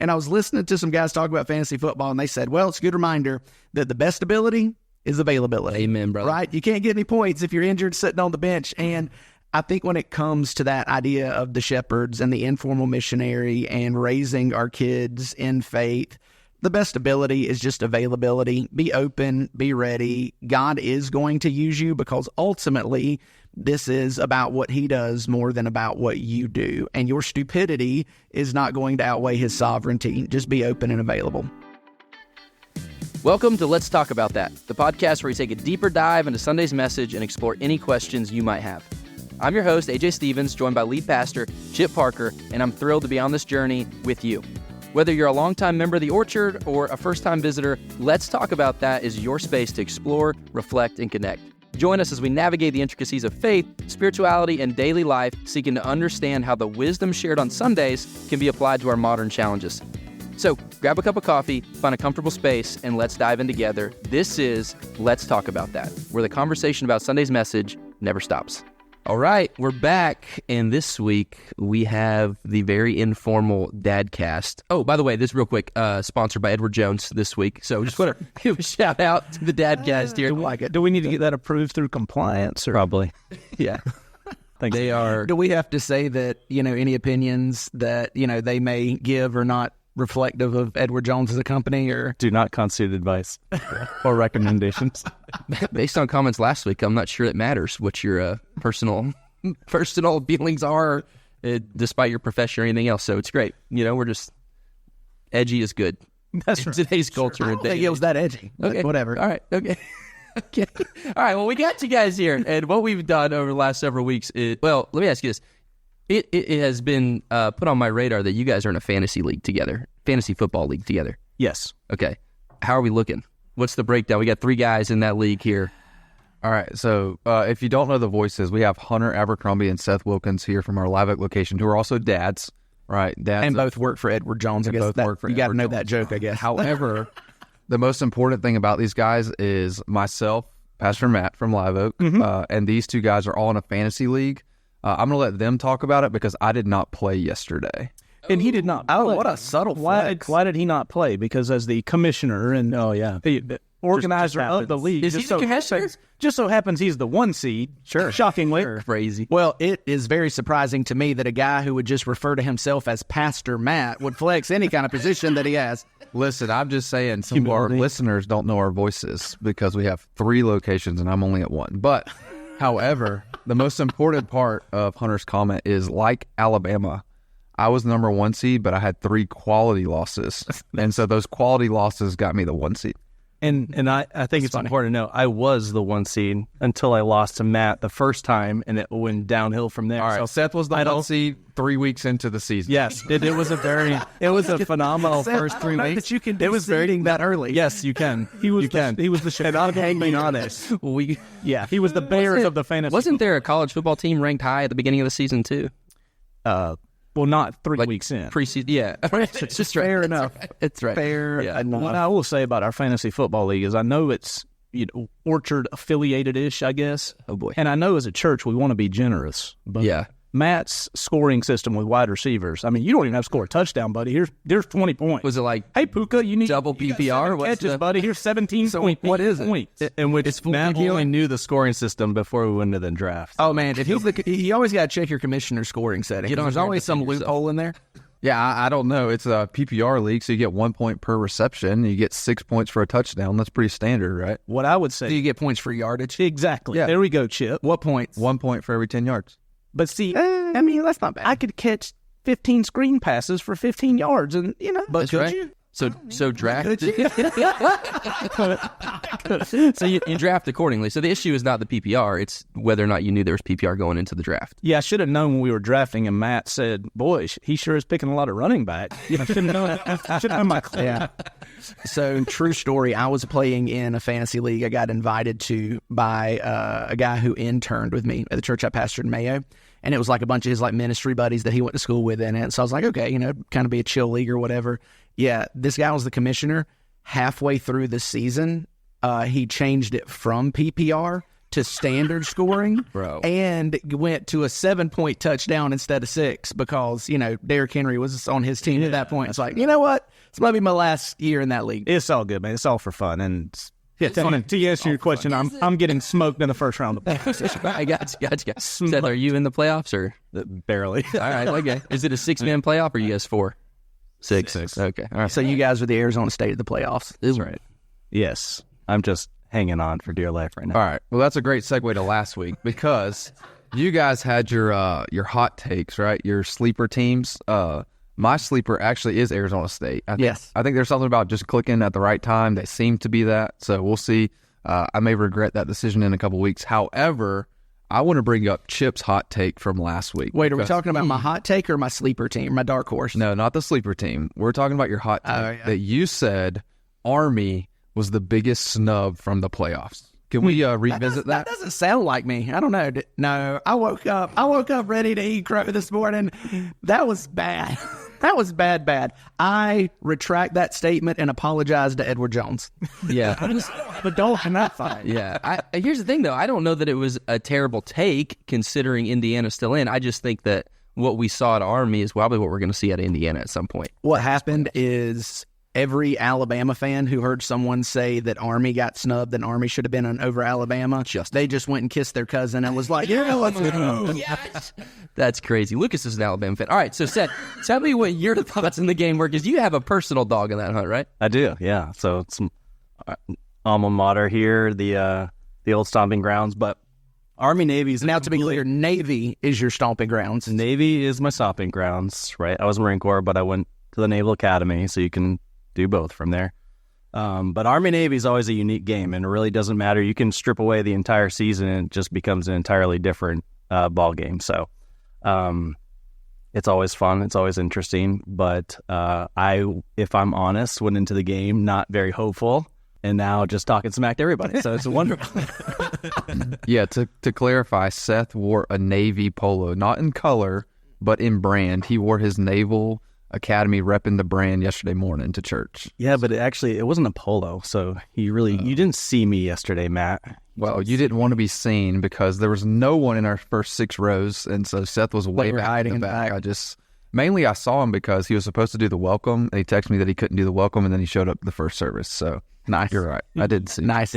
And I was listening to some guys talk about fantasy football, and they said, well, it's a good reminder that the best ability is availability. Amen, brother. Right? You can't get any points if you're injured sitting on the bench. And I think when it comes to that idea of the shepherds and the informal missionary and raising our kids in faith, the best ability is just availability. Be open, be ready. God is going to use you because ultimately this is about what he does more than about what you do. And your stupidity is not going to outweigh his sovereignty. Just be open and available. Welcome to Let's Talk About That, the podcast where we take a deeper dive into Sunday's message and explore any questions you might have. I'm your host, AJ Stevens, joined by lead pastor Chip Parker, and I'm thrilled to be on this journey with you. Whether you're a longtime member of the Orchard or a first-time visitor, Let's Talk About That is your space to explore, reflect, and connect. Join us as we navigate the intricacies of faith, spirituality, and daily life, seeking to understand how the wisdom shared on Sundays can be applied to our modern challenges. So grab a cup of coffee, find a comfortable space, and let's dive in together. This is Let's Talk About That, where the conversation about Sunday's message never stops. All right, we're back, and this week we have the very informal Dadcast. Oh, by the way, this real quick, sponsored by Edward Jones this week, so just want to give a shout out to the Dadcast here. Do we need to get that approved through compliance? Or? Probably. Yeah. They are. Do we have to say that, any opinions that, they may give are not reflective of Edward Jones as a company, or Do not constitute advice or recommendations. Based on comments last week, I'm not sure it matters what your personal feelings are, despite your profession or anything else. So it's great. We're just edgy is good. That's right. Today's culture. I don't think it was that edgy. Okay. Whatever. All right. Okay. Okay. All right. Well, we got you guys here, and what we've done over the last several weeks is, well, let me ask you this. It has been put on my radar that you guys are in a fantasy football league together. Yes. Okay. How are we looking? What's the breakdown? We got 3 guys in that league here. All right, so if you don't know the voices, we have Hunter Abercrombie and Seth Wilkins here from our Live Oak location, who are also dads, right? Dads And both work for Edward Jones. I guess both work for you got to Edward know Jones. that joke, I guess. However, the most important thing about these guys is myself, Pastor Matt from Live Oak, and these 2 guys are all in a fantasy league. I'm going to let them talk about it because I did not play yesterday. And he did not play. Oh, what a subtle flex. Why did he not play? Because as the commissioner and the organizer of the league, Is he the commissioner? just so happens he's the 1 seed. Sure. Shockingly. Crazy. Well, it is very surprising to me that a guy who would just refer to himself as Pastor Matt would flex any kind of position that he has. Listen, I'm just saying some of our listeners don't know our voices because we have 3 locations and I'm only at 1. But, however, the most important part of Hunter's comment is, like Alabama, I was the number 1 seed, but I had 3 quality losses. And so those quality losses got me the 1 seed. And I think it's important to know I was the 1 seed until I lost to Matt the first time, and it went downhill from there. All right, So Seth was the 1 seed 3 weeks into the season. yes, it was a phenomenal first 3 Not weeks. that you can It was very that early. Yes, you can. He was you can. he was the Chicago being honest. He was the Bears of the fantasy. Wasn't there a college football team ranked high at the beginning of the season too? Well, not 3 weeks in. Preseason, yeah. It's just right. Fair enough. It's right. Fair enough. What I will say about our fantasy football league is I know it's Orchard affiliated-ish, I guess. Oh boy. And I know as a church we want to be generous. But Yeah. Matt's scoring system with wide receivers. I mean, you don't even have to score a touchdown, buddy. Here's 20 points. Was it like Hey, Puka, you need double you got PPR? 7 What's catches, the- buddy. Here's 17 points. what is it? Points. In which Matt only knew the scoring system before we went to the draft. Oh, man, if you always got to check your commissioner scoring setting. There's always some loophole in there. Yeah, I don't know. It's a PPR league, so you get 1 point per reception. You get 6 points for a touchdown. That's pretty standard, right? What I would say. Do you get points for yardage? Exactly. Yeah. There we go, Chip. What points? 1 point for every 10 yards. But see, I mean, that's not bad. I could catch 15 screen passes for 15 yards, and But could right. you? So draft. So you draft accordingly. So the issue is not the PPR; it's whether or not you knew there was PPR going into the draft. yeah, I should have known when we were drafting, and Matt said, "Boy, he sure is picking a lot of running back." I should have known. I should have known my clue. Yeah. So, true story, I was playing in a fantasy league I got invited to by a guy who interned with me at the church I pastored in Mayo. And it was like a bunch of his ministry buddies that he went to school with in it. So I was like, okay, kind of be a chill league or whatever. Yeah, this guy was the commissioner. Halfway through the season, he changed it from PPR to standard scoring, Bro. and went to a 7-point touchdown instead of 6 because, Derrick Henry was on his team at that point. It's like, you know what? This might be my last year in that league. It's all good, man. It's all for fun. And to answer your question, I'm getting smoked in the first round. I got you. Seth, are you in the playoffs or? Barely. All right, okay. Is it a 6-man playoff or you guys 4? 6. Okay, all right. So you guys are the Arizona State of the playoffs. That's right. Yes. I'm just hanging on for dear life right now. All right. Well, that's a great segue to last week because you guys had your hot takes, right? Your sleeper teams. My sleeper actually is Arizona State. I think there's something about just clicking at the right time. They seem to be that. So we'll see. I may regret that decision in a couple weeks. However, I want to bring up Chip's hot take from last week. Wait, are we talking about my hot take or my sleeper team, my dark horse? No, not the sleeper team. We're talking about your hot take that you said Army was the biggest snub from the playoffs. Can we revisit that? That doesn't sound like me. I don't know. No, I woke up ready to eat crow this morning. That was bad. That was bad. I retract that statement and apologize to Edward Jones. Yeah. But don't not fine. Yeah. Here's the thing, though. I don't know that it was a terrible take considering Indiana's still in. I just think that what we saw at Army is probably what we're going to see at Indiana at some point. What happened is every Alabama fan who heard someone say that Army got snubbed and Army should have been over Alabama, they just went and kissed their cousin and was like, yeah, let's go. Yes. That's crazy. Lucas is an Alabama fan. All right, so Seth, tell me what your thoughts in the game were, because you have a personal dog in that hunt, right? I do, yeah. So it's alma mater here, the old stomping grounds, but Army Navy's now, to be clear, Navy is your stomping grounds. Navy is my stomping grounds, right? I was Marine Corps, but I went to the Naval Academy, so you can do both from there. But Army Navy is always a unique game, and it really doesn't matter. You can strip away the entire season, and it just becomes an entirely different ball game. So it's always fun. It's always interesting. But if I'm honest, went into the game not very hopeful, and now just talking smack to everybody. So it's wonderful. Yeah, to clarify, Seth wore a Navy polo, not in color, but in brand. He wore his Naval Academy repping the brand yesterday morning to church. Yeah, but it wasn't a polo, so you didn't see me yesterday, Matt. Well, you didn't want to be seen because there was no one in our first 6 rows, and so Seth was way back in the back. I saw him because he was supposed to do the welcome, and he texted me that he couldn't do the welcome, and then he showed up the first service. So nice. You're right. I did see. Nice.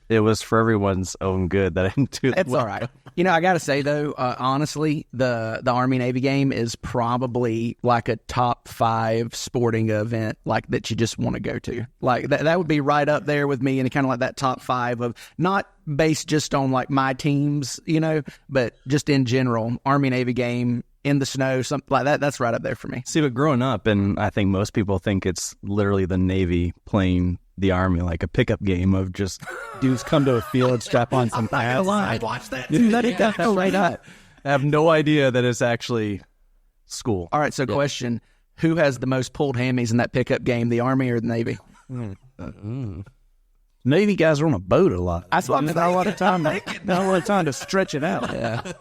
It was for everyone's own good that I didn't do that. It's all right. I got to say, though, honestly, the Army-Navy game is probably like a top 5 sporting event like that you just want to go to. Like that would be right up there with me, and kind of like that top 5 of not based just on like my teams, but just in general, Army-Navy game in the snow, something like that. That's right up there for me. See, but growing up, and I think most people think it's literally the Navy playing the Army, like a pickup game of just dudes come to a field, strap on some hats. I watched that. Right up. I have no idea that it's actually school. All right, so question: who has the most pulled hammies in that pickup game, the Army or the Navy? Navy guys are on a boat a lot. That's what I'm saying. Not a lot of time to stretch it out. Yeah.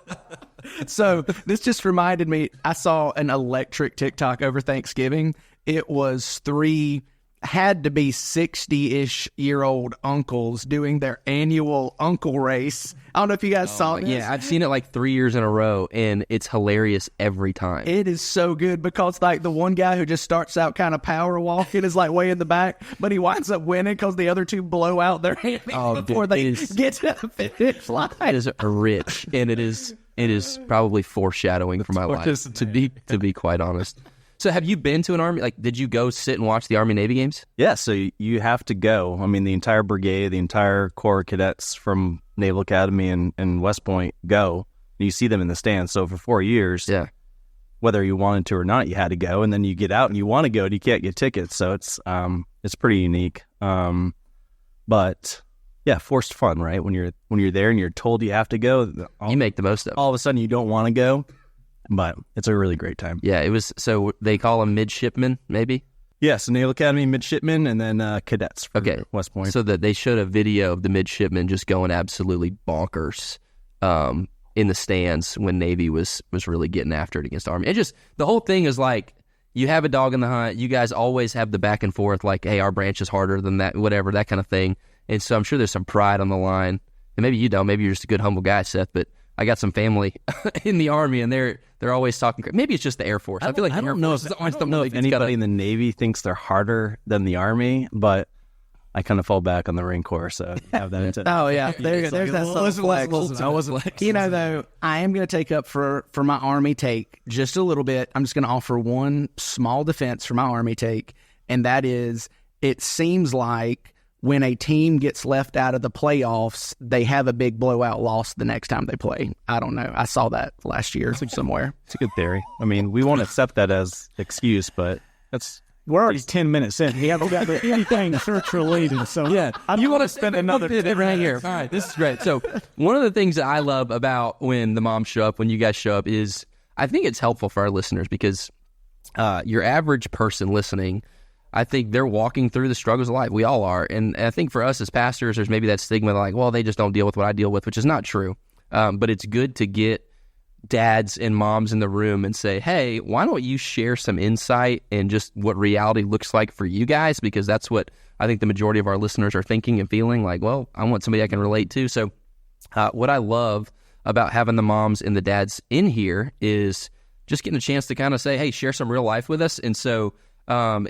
So this just reminded me. I saw an electric TikTok over Thanksgiving. It was 3. Had to be 60-ish-year-old uncles doing their annual uncle race. I don't know if you guys saw this. Yeah, I've seen it like 3 years in a row, and it's hilarious every time. It is so good because like the one guy who just starts out kind of power walking is like way in the back, but he winds up winning because the other 2 blow out their hammies before they get to the finish line. It is rich, and it is probably foreshadowing for my life, to be quite honest. So have you been to an Army? Like, did you go sit and watch the Army-Navy games? Yeah, so you have to go. I mean, the entire brigade, the entire Corps of Cadets from Naval Academy and West Point go. You see them in the stands. So for 4 years, whether you wanted to or not, you had to go. And then you get out and you want to go and you can't get tickets. So it's pretty unique. But yeah, forced fun, right? When you're there and you're told you have to go, you make the most of it. All of a sudden you don't want to go. But it's a really great time. Yeah, it was. So they call them midshipmen, maybe? Yes, Naval Academy midshipmen, and then cadets from West Point. So that they showed a video of the midshipmen just going absolutely bonkers in the stands when Navy was really getting after it against Army. And just the whole thing is like, you have a dog in the hunt. You guys always have the back and forth, like, hey, our branch is harder than that, whatever, that kind of thing. And so I'm sure there's some pride on the line. and maybe you don't, maybe you're just a good, humble guy, Seth, but I got some family in the Army, and they're always talking. Maybe it's just the Air Force. I feel like I don't know if anybody in the Navy thinks they're harder than the Army, but I kind of fall back on the Marine Corps, so you have that into Oh, yeah. There's that flex. I wasn't like, Though, I am going to take up for my Army take just a little bit. I'm just going to offer one small defense for my Army take, and that is it seems like when a team gets left out of the playoffs, they have a big blowout loss the next time they play. I don't know. I saw that last year somewhere. it's a good theory. I mean, we won't accept that as excuse, but we're already 10 minutes in. He hasn't got anything church related. So yeah, you want to spend another 10 right here. All right, this is great. So one of the things that I love about when the moms show up, when you guys show up, is I think it's helpful for our listeners because your average person listening, I think they're walking through the struggles of life. We all are. And I think for us as pastors, there's maybe that stigma like, well, they just don't deal with what I deal with, which is not true. But it's good to get dads and moms in the room and say, hey, why don't you share some insight and just what reality looks like for you guys? Because that's what I think the majority of our listeners are thinking and feeling like, well, I want somebody I can relate to. So what I love about having the moms and the dads in here is just getting a chance to kind of say, hey, share some real life with us. And so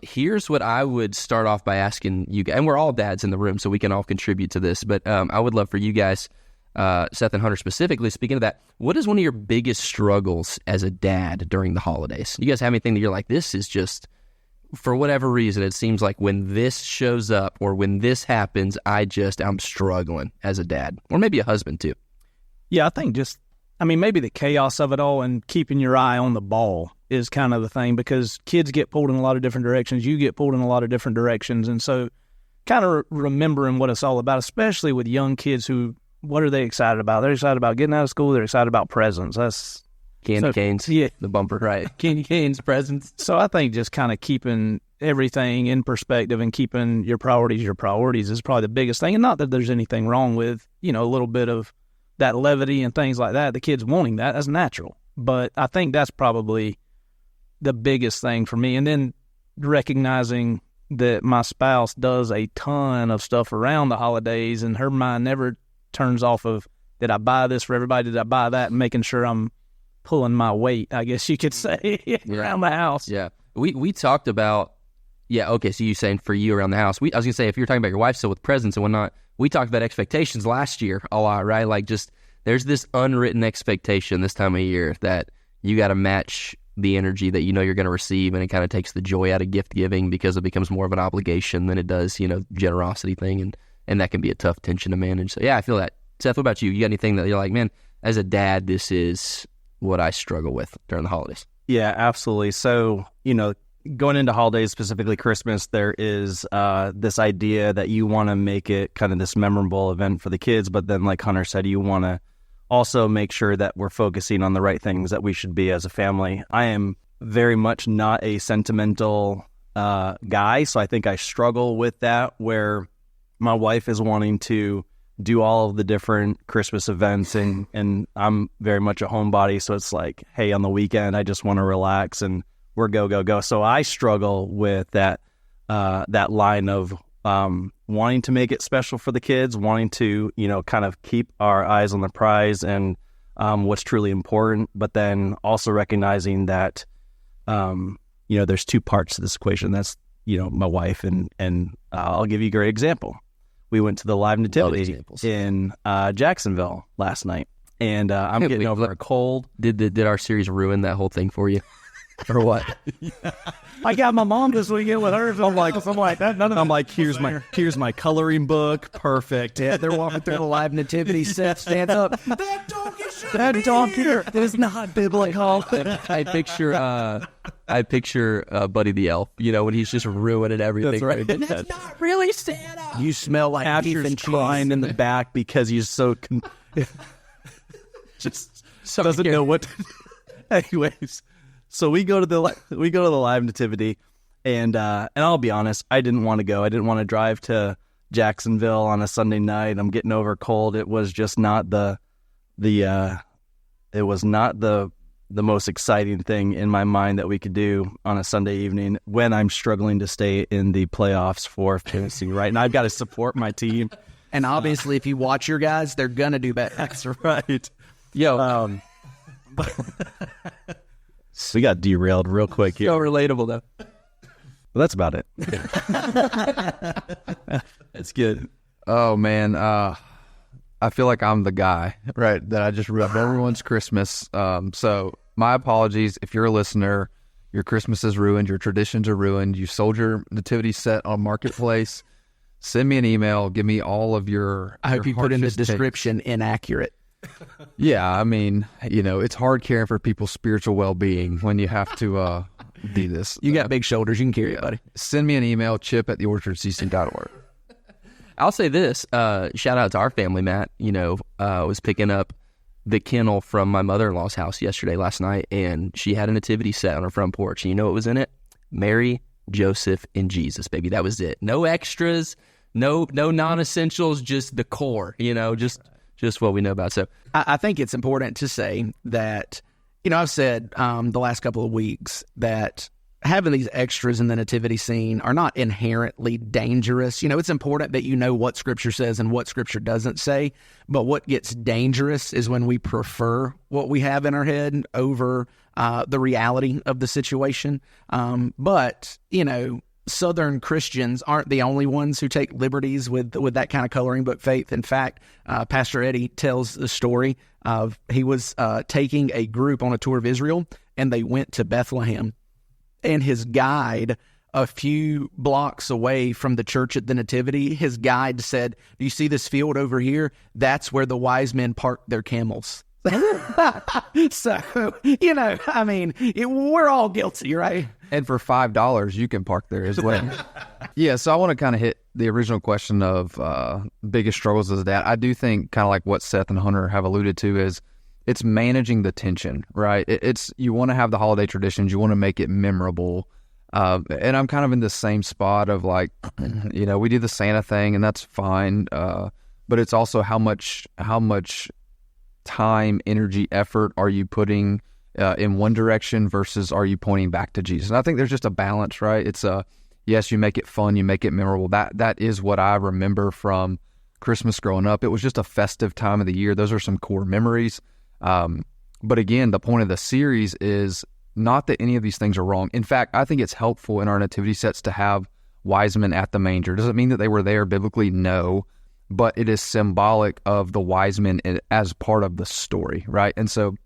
here's what I would start off by asking you guys, and we're all dads in the room, so we can all contribute to this, but I would love for you guys, Seth and Hunter specifically, speaking of that, what is one of your biggest struggles as a dad during the holidays? You guys have anything that you're like, this is just, for whatever reason, it seems like when this shows up or when this happens, I'm struggling as a dad, or maybe a husband too. Yeah, I think maybe the chaos of it all and keeping your eye on the ball is kind of the thing, because kids get pulled in a lot of different directions. You get pulled in a lot of different directions. And so kind of remembering what it's all about, especially with young kids what are they excited about? They're excited about getting out of school. They're excited about presents. That's candy canes, yeah, the bumper, right? Candy canes, presents. So I think just kind of keeping everything in perspective and keeping your priorities is probably the biggest thing. And not that there's anything wrong with, a little bit of that levity and things like that. The kids wanting that's natural. But I think that's probably the biggest thing for me. And then recognizing that my spouse does a ton of stuff around the holidays, and her mind never turns off of, did I buy this for everybody? Did I buy that? And making sure I'm pulling my weight, I guess you could say, around the house. Yeah. We talked about, okay, so you saying for you around the house. I was going to say, if you're talking about your wife still with presents and whatnot, we talked about expectations last year a lot, right? Like just, there's this unwritten expectation this time of year that you got to match the energy that you're going to receive, and it kind of takes the joy out of gift giving because it becomes more of an obligation than it does, generosity thing, and that can be a tough tension to manage. So yeah, I feel that. Seth, what about you? You got anything that you're like, man, as a dad, this is what I struggle with during the holidays? Yeah, absolutely. So, going into holidays, specifically Christmas, there is this idea that you want to make it kind of this memorable event for the kids, but then like Hunter said, you want to also make sure that we're focusing on the right things that we should be as a family. I am very much not a sentimental guy, so I think I struggle with that, where my wife is wanting to do all of the different Christmas events, and I'm very much a homebody, so it's like, hey, on the weekend, I just want to relax, and we're go. So I struggle with that line of wanting to make it special for the kids, wanting to, kind of keep our eyes on the prize and what's truly important, but then also recognizing that, there's two parts to this equation. That's, my wife, and I'll give you a great example. We went to the Live Nativity in Jacksonville last night, and I'm getting over a cold. Did our series ruin that whole thing for you? Or what? I got my mom this weekend with hers. I'm like that. I'm like, here's my coloring book. Perfect. Yeah, they're walking through the Live Nativity. Seth stands up. That donkey is not biblical. I picture Buddy the Elf. When he's just ruining everything. That's right. That's not really Santa. You smell like beef and cheese. Crying in the back because he's so just doesn't know what. Anyways. So we go to the Live Nativity, and I'll be honest, I didn't want to go. I didn't want to drive to Jacksonville on a Sunday night. I'm getting over a cold. It was just not the most exciting thing in my mind that we could do on a Sunday evening when I'm struggling to stay in the playoffs for fantasy, right? And I've got to support my team. And obviously, if you watch your guys, they're going to do better. That's right. Yo, We got derailed real quick here. so relatable though. But that's about it. That's good. Oh man, I feel like I'm the guy, right? That I just ruined everyone's Christmas. So my apologies if you're a listener. Your Christmas is ruined. Your traditions are ruined. You sold your nativity set on Marketplace. Send me an email. Give me all of your. I hope you put in the harshest takes. description inaccurate. Yeah, I mean, it's hard caring for people's spiritual well-being when you have to do this. You got big shoulders. You can carry it, buddy. Send me an email, chip@theorchardcc.org. I'll say this, shout out to our family, Matt. Was picking up the kennel from my mother-in-law's house last night, and she had a nativity set on her front porch. And you know what was in it? Mary, Joseph, and Jesus, baby. That was it. No extras, no non-essentials, just the core, just what we know about. So I think it's important to say that, I've said the last couple of weeks that having these extras in the nativity scene are not inherently dangerous. It's important that you know what Scripture says and what Scripture doesn't say. But what gets dangerous is when we prefer what we have in our head over the reality of the situation. But Southern Christians aren't the only ones who take liberties with that kind of coloring book faith. In fact, Pastor Eddie tells the story of he was taking a group on a tour of Israel, and they went to Bethlehem. And his guide, a few blocks away from the church at the Nativity, his guide said, "Do you see this field over here? That's where the wise men parked their camels." So, we're all guilty, right? And for $5, you can park there as well. Yeah, so I want to kind of hit the original question of biggest struggles as a dad. I do think kind of like what Seth and Hunter have alluded to is it's managing the tension, right? It's you want to have the holiday traditions, you want to make it memorable. And I'm kind of in the same spot of like, we do the Santa thing and that's fine. But it's also how much time, energy, effort are you putting in one direction versus are you pointing back to Jesus? And I think there's just a balance, right? It's yes, you make it fun, you make it memorable. That is what I remember from Christmas growing up. It was just a festive time of the year. Those are some core memories. But again, the point of the series is not that any of these things are wrong. In fact, I think it's helpful in our nativity sets to have wise men at the manger. Does it mean that they were there biblically? No. But it is symbolic of the wise men as part of the story, right? And so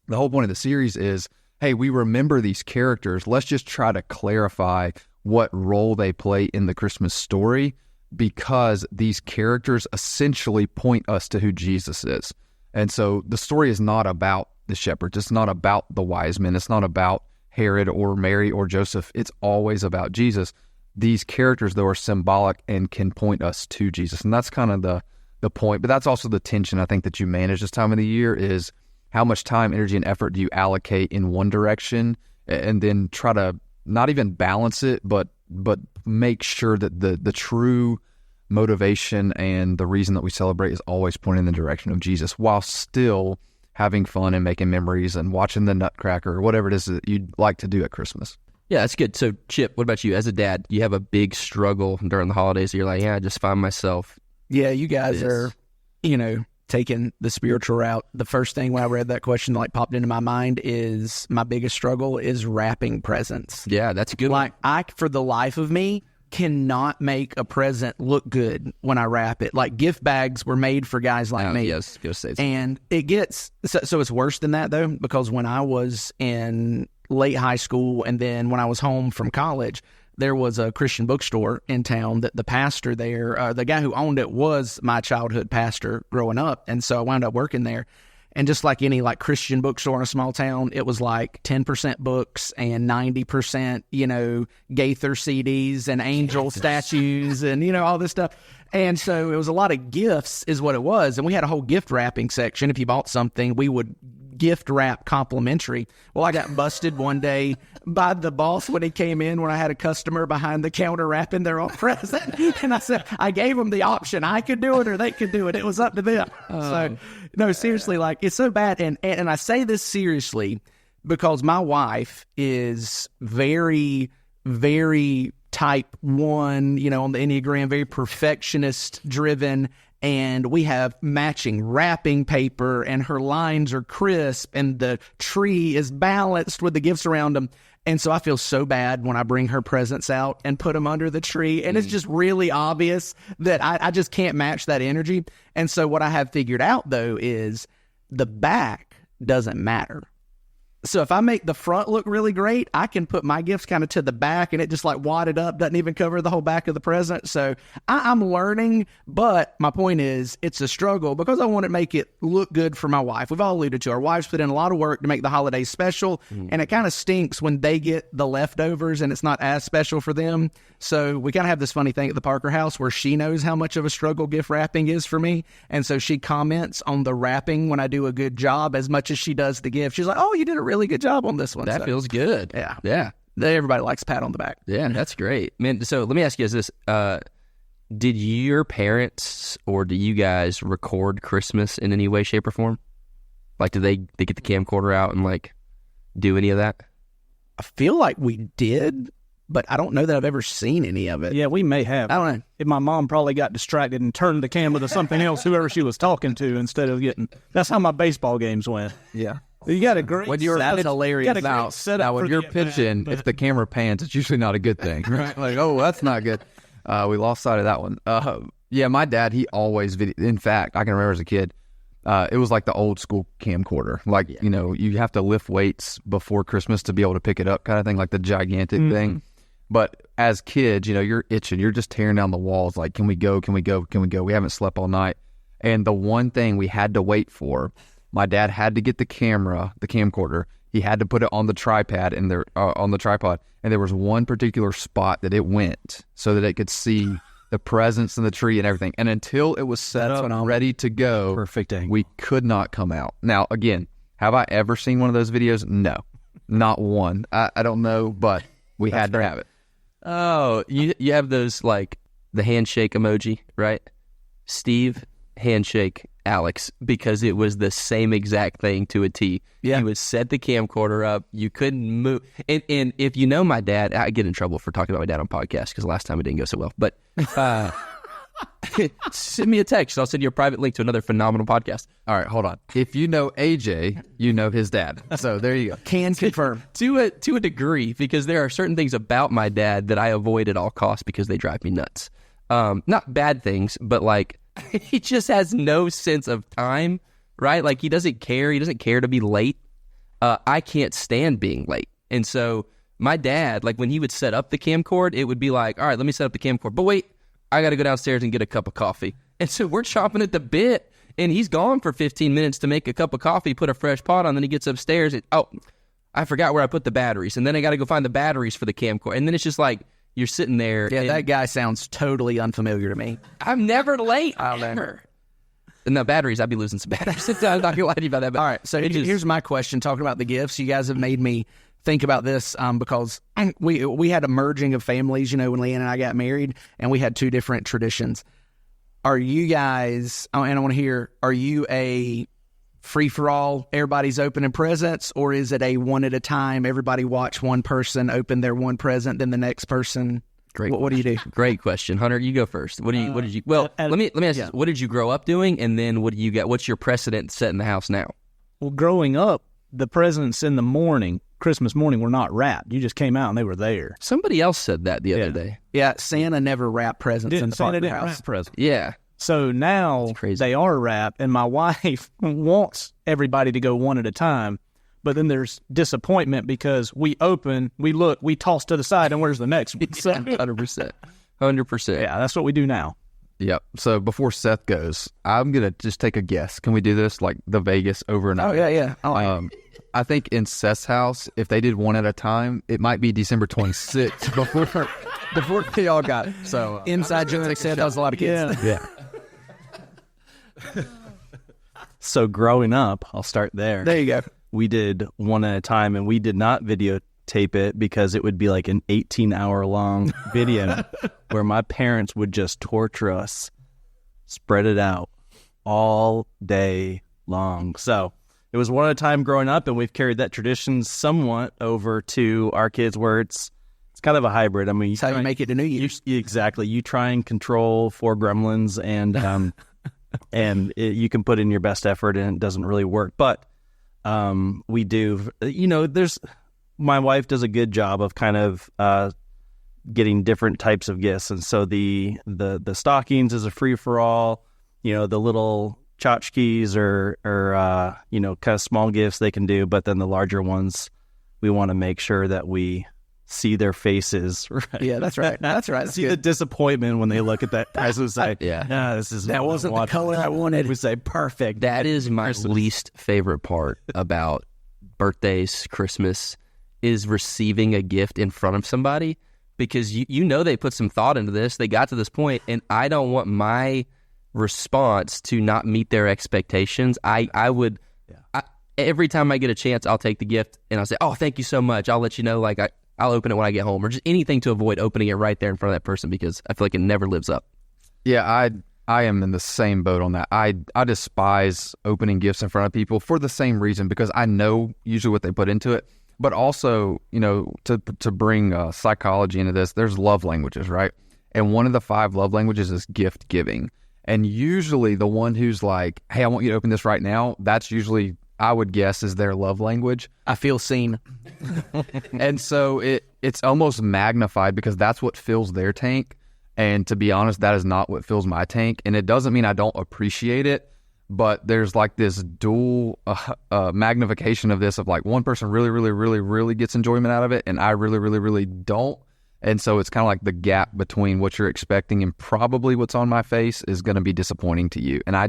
the whole point of the series is, hey, we remember these characters. Let's just try to clarify what role they play in the Christmas story, because these characters essentially point us to who Jesus is. And so the story is not about the shepherds. It's not about the wise men. It's not about Herod or Mary or Joseph. It's always about Jesus. These characters, though, are symbolic and can point us to Jesus. And that's kind of the point. But that's also the tension, I think, that you manage this time of the year is how much time, energy, and effort do you allocate in one direction, and then try to not even balance it, but make sure that the true motivation and the reason that we celebrate is always pointing in the direction of Jesus, while still having fun and making memories and watching the Nutcracker or whatever it is that you'd like to do at Christmas. Yeah, that's good. So, Chip, what about you? As a dad, you have a big struggle during the holidays. You're like, I just find myself. Yeah, you guys are, taking the spiritual route. The first thing when I read that question that popped into my mind is my biggest struggle is wrapping presents. Yeah, that's a good. Like, I, for the life of me, cannot make a present look good when I wrap it. Like, gift bags were made for guys like me. Yes, go say so. And it gets, so it's worse than that, though, because when I was in late high school and then when I was home from college, there was a Christian bookstore in town that the pastor there, the guy who owned it was my childhood pastor growing up. And so I wound up working there. And just like any Christian bookstore in a small town, it was 10% books and 90%, Gaither CDs and angel statues and, all this stuff. And so it was a lot of gifts is what it was. And we had a whole gift wrapping section. If you bought something, we would gift wrap complimentary. Well, I got busted one day by the boss when he came in when I had a customer behind the counter wrapping their own present. And I said, I gave them the option. I could do it or they could do it. It was up to them. So, no, seriously, it's so bad. And I say this seriously because my wife is very, very type 1, on the Enneagram, very perfectionist driven. And we have matching wrapping paper, and her lines are crisp, and the tree is balanced with the gifts around them. And so I feel so bad when I bring her presents out and put them under the tree. And it's just really obvious that I just can't match that energy. And so what I have figured out, though, is the back doesn't matter. So if I make the front look really great, I can put my gifts kind of to the back, and it just like wadded up, doesn't even cover the whole back of the present. So I'm learning, but my point is it's a struggle because I want to make it look good for my wife. We've all alluded to our wives put in a lot of work to make the holidays special, and it kind of stinks when they get the leftovers and it's not as special for them. So we kind of have this funny thing at the Parker house where she knows how much of a struggle gift wrapping is for me. And so she comments on the wrapping when I do a good job as much as she does the gift. She's like, oh, you did a really good job on this one. That feels good. Yeah. Yeah. Everybody likes a pat on the back. Yeah, that's great. Man, so let me ask you this. Did your parents or do you guys record Christmas in any way, shape, or form? Like, did they get the camcorder out and, like, do any of that? I feel like we did, but I don't know that I've ever seen any of it. Yeah, we may have. I don't know. If my mom probably got distracted and turned the camera to something else, whoever she was talking to, instead of getting... That's how my baseball games went. Yeah. You got a great... That's hilarious. Now, when you're pitching, if the camera pans, it's usually not a good thing, right? Like, oh, that's not good. We lost sight of that one. Yeah, my dad, he always... In fact, I can remember as a kid, it was like the old school camcorder. Like, you have to lift weights before Christmas to be able to pick it up kind of thing, like the gigantic thing. But as kids, you're itching. You're just tearing down the walls like, can we go? Can we go? Can we go? We haven't slept all night. And the one thing we had to wait for, my dad had to get the camcorder. He had to put it on the tripod and there was one particular spot that it went so that it could see the presents in the tree and everything. And until it was set up and ready to go, perfect angle, we could not come out. Now, again, have I ever seen one of those videos? No, not one. I don't know, but we had to have it. Oh, you have those, like, the handshake emoji, right? Steve, handshake, Alex, because it was the same exact thing to a T. Yeah. You would set the camcorder up. You couldn't move. And if you know my dad, I get in trouble for talking about my dad on podcasts because last time it didn't go so well. But send me a text. I'll send you a private link to another phenomenal podcast. All right, hold on. If you know AJ, you know his dad. So there you go. Can confirm. To a degree, because there are certain things about my dad that I avoid at all costs because they drive me nuts. Not bad things, but like he just has no sense of time, right? Like he doesn't care. He doesn't care to be late. I can't stand being late. And so my dad, like when he would set up the camcord, it would be like, all right, let me set up the camcord. But wait, I got to go downstairs and get a cup of coffee. And so we're chomping at the bit, and he's gone for 15 minutes to make a cup of coffee, put a fresh pot on, then he gets upstairs. And, I forgot where I put the batteries. And then I got to go find the batteries for the camcorder. And then it's just like, you're sitting there. Yeah, that guy sounds totally unfamiliar to me. I'm never late. Never. No, batteries, I'd be losing some batteries. I'm not going to lie to you about that. But all right, so here's my question. Talking about the gifts, you guys have made me think about this because we had a merging of families, when Leanne and I got married, and we had two different traditions. Are you guys, and I want to hear, are you a free-for-all, everybody's opening presents, or is it a one at a time, everybody watch one person open their one present, then the next person? What do you do? Great question. Hunter, you go first. What did you, well, let me ask you, what did you grow up doing, and then what do you got? What's your precedent set in the house now? Well, growing up, the presents in the morning, Christmas morning, were not wrapped. You just came out and they were there. Somebody else said that the other day. Yeah, Santa never wrapped presents in the Parker house. Wrap presents. Yeah. So now they are wrapped, and my wife wants everybody to go one at a time, but then there's disappointment because we open, we look, we toss to the side, and where's the next one? 100%. 100%. Yeah, that's what we do now. Yep. So before Seth goes, I'm going to just take a guess. Can we do this like the Vegas overnight? Oh, yeah. I think in Seth's house, if they did one at a time, it might be December 26th before they all got it. So inside joke said that was a lot of kids. Yeah. So growing up, I'll start there. There you go. We did one at a time, and we did not videotape it because it would be like an 18-hour long video where my parents would just torture us, spread it out all day long. So it was one at a time growing up, and we've carried that tradition somewhat over to our kids where it's kind of a hybrid. I mean, That's how you make it to New Year's. Exactly. You try and control 4 gremlins, and you can put in your best effort, and it doesn't really work. But we do. My wife does a good job of kind of getting different types of gifts, and so the stockings is a free for all. The little tchotchkes or kind of small gifts they can do, but then the larger ones, we want to make sure that we see their faces. Right? Yeah, that's right. That's right. That's see the disappointment when they look at that price and say, that wasn't the color I wanted. We say, perfect. That is my least favorite part about birthdays, Christmas, is receiving a gift in front of somebody, because they put some thought into this. They got to this point, and I don't want my response to not meet their expectations. Every time I get a chance, I'll take the gift and I'll say, oh, thank you so much. I'll let you know, I'll open it when I get home, or just anything to avoid opening it right there in front of that person, because I feel like it never lives up. Yeah, I am in the same boat on that. I despise opening gifts in front of people for the same reason, because I know usually what they put into it. But also, to bring psychology into this, there's love languages, right? And one of the 5 love languages is gift giving. And usually the one who's like, hey, I want you to open this right now, that's usually, I would guess, is their love language. I feel seen. And so it's almost magnified, because that's what fills their tank. And to be honest, that is not what fills my tank. And it doesn't mean I don't appreciate it, but there's like this dual magnification of this, of like one person really, really, really, really gets enjoyment out of it, and I really, really, really don't. And so it's kind of like the gap between what you're expecting and probably what's on my face is going to be disappointing to you. And I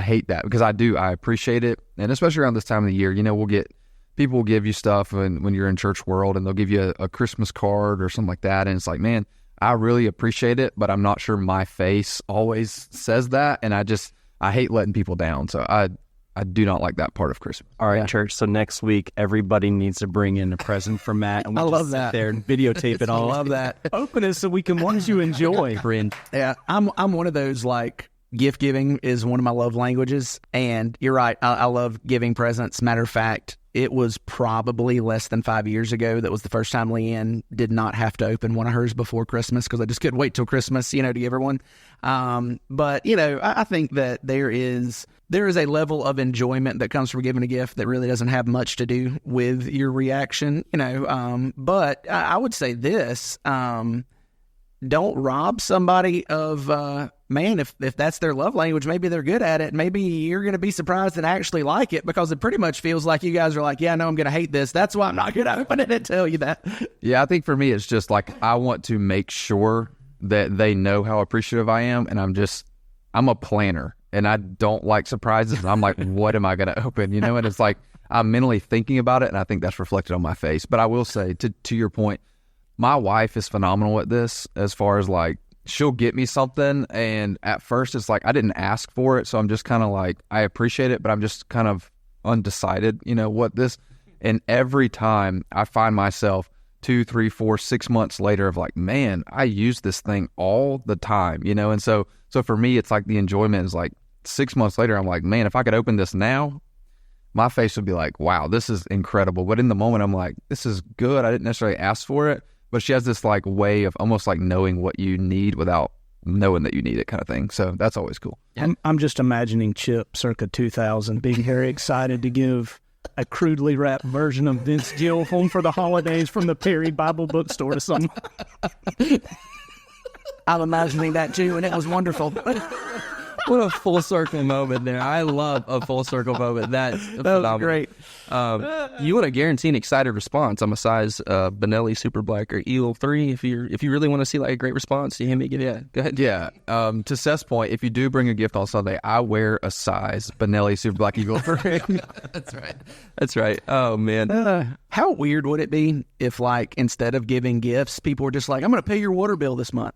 hate that, because I appreciate it. And especially around this time of the year, people will give you stuff when you're in church world, and they'll give you a Christmas card or something like that. And it's like, man, I really appreciate it, but I'm not sure my face always says that. And I hate letting people down. So I do not like that part of Christmas. All right, church. So next week, everybody needs to bring in a present for Matt. And I love that. Sit there and videotape it all. I love that. Open it so we can watch you enjoy. Yeah, I'm one of those, like, gift giving is one of my love languages. And you're right. I love giving presents. Matter of fact, it was probably less than 5 years ago that was the first time Leanne did not have to open one of hers before Christmas, because I just couldn't wait till Christmas, to give her one. But I think that there is a level of enjoyment that comes from giving a gift that really doesn't have much to do with your reaction, But I would say this: don't rob somebody of. Man, if that's their love language, maybe they're good at it. Maybe you're going to be surprised and actually like it, because it pretty much feels like you guys are like, yeah, I know I'm going to hate this. That's why I'm not going to open it and tell you that. Yeah, I think for me, it's just like, I want to make sure that they know how appreciative I am. And I'm a planner, and I don't like surprises. And I'm like, what am I going to open? And it's like, I'm mentally thinking about it, and I think that's reflected on my face. But I will say, to your point, my wife is phenomenal at this, as far as like, she'll get me something, and at first it's like, I didn't ask for it, so I'm just kind of like, I appreciate it, but I'm just kind of undecided, what this, and every time I find myself 2, 3, 4, 6 months later of like, man, I use this thing all the time, and so for me, it's like the enjoyment is like 6 months later, I'm like, man, if I could open this now, my face would be like, wow, this is incredible. But in the moment, I'm like, this is good. I didn't necessarily ask for it. But she has this like way of almost like knowing what you need without knowing that you need it, kind of thing. So that's always cool. I'm just imagining Chip circa 2000 being very excited to give a crudely wrapped version of Vince Gill Home for the Holidays from the Perry Bible Bookstore to some. I'm imagining that too, and it was wonderful. What a full circle moment there. I love a full circle moment. That was great. You want to guarantee an excited response. I'm a size Benelli Super Black or Eel 3. If you really want to see like a great response, you hand me. Yeah, go ahead. Yeah. To Seth's point, if you do bring a gift on Sunday, I wear a size Benelli Super Black Eagle 3. That's right. Oh man. How weird would it be if, like, instead of giving gifts, people were just like, I'm going to pay your water bill this month?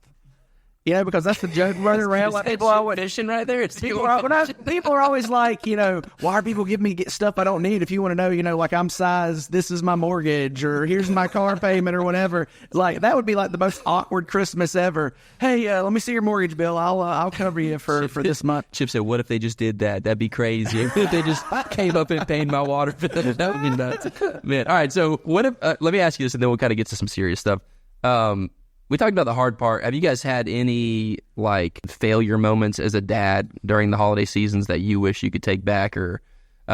Because that's the joke running around. Like, people are fishing right there. People are always like, why are people giving me stuff I don't need? If you want to know, like, I'm size, this is my mortgage, or here's my car payment, or whatever. Like, that would be like the most awkward Christmas ever. Hey, let me see your mortgage bill. I'll cover you for this month. Chip said, what if they just did that? That'd be crazy. If they just came up and paid my water bill, that would be nuts. Man, all right. So what if? Let me ask you this, and then we'll kind of get to some serious stuff. We talked about the hard part. Have you guys had any like failure moments as a dad during the holiday seasons that you wish you could take back, or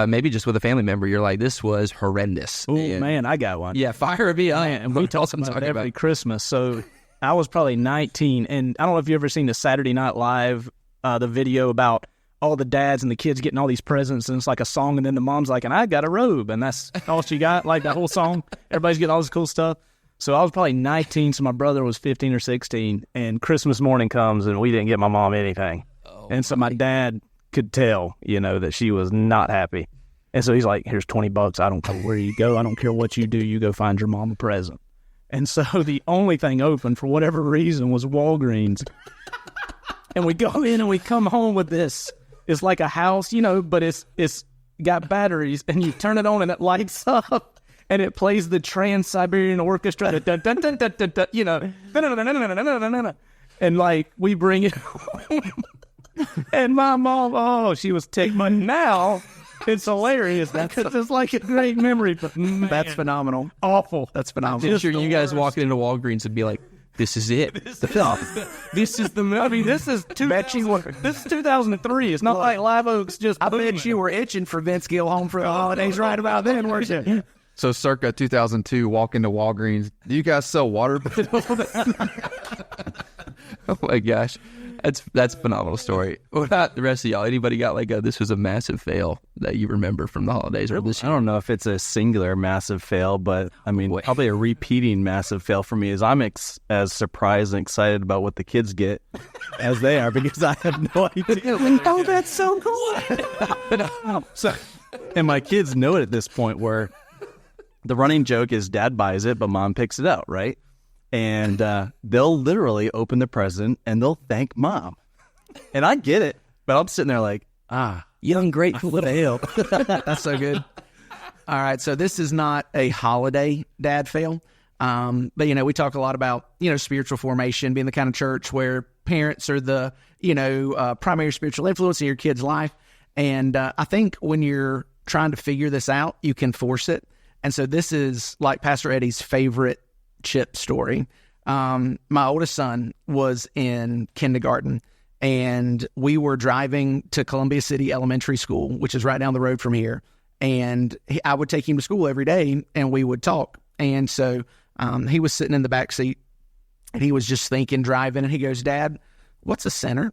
maybe just with a family member, you're like, this was horrendous? Oh, man, I got one. Yeah, fire me up. Man, and we talk about it every Christmas. So I was probably 19, and I don't know if you've ever seen the Saturday Night Live, the video about all the dads and the kids getting all these presents, and it's like a song, and then the mom's like, and I got a robe, and that's all she got, like that whole song. Everybody's getting all this cool stuff. So I was probably 19, so my brother was 15 or 16, and Christmas morning comes, and we didn't get my mom anything. And so my dad could tell, that she was not happy. And so he's like, here's $20. I don't care where you go. I don't care what you do. You go find your mom a present. And so the only thing open, for whatever reason, was Walgreens. And we go in and we come home with this. It's like a house, but it's got batteries, and you turn it on and it lights up. And it plays the Trans-Siberian Orchestra, and like we bring it home. And my mom, she was ticked. But now it's hilarious because it's like a great memory. But man, That's phenomenal. awful. That's phenomenal. I'm sure you guys walking into Walgreens would be like, this is it. This is the movie. This is 2003. It's not like Live Oak's just. I bet you were itching for Vince Gill home for the holidays right about then, weren't you? So circa 2002, walk into Walgreens. Do you guys sell water? Oh my gosh, that's a phenomenal story. What about the rest of y'all? Anybody got like this was a massive fail that you remember from the holidays or this I year? don't know if it's a singular massive fail, but I mean, probably a repeating massive fail for me is I'm as surprised and excited about what the kids get as they are, because I have no idea. Oh, that's so cool. And my kids know it at this point, where the running joke is dad buys it, but mom picks it out, right? And they'll literally open the present and they'll thank mom. And I get it, but I'm sitting there like, Young grateful little Fail. That's so good. All right, so this is not a holiday dad fail. But, we talk a lot about, spiritual formation, being the kind of church where parents are the, primary spiritual influence in your kid's life. And I think when you're trying to figure this out, you can force it. And so this is like Pastor Eddie's favorite Chip story. My oldest son was in kindergarten, and we were driving to Columbia City Elementary School, which is right down the road from here. And I would take him to school every day, and we would talk. And so he was sitting in the back seat, and he was just thinking, driving, and he goes, "Dad, what's a sinner?"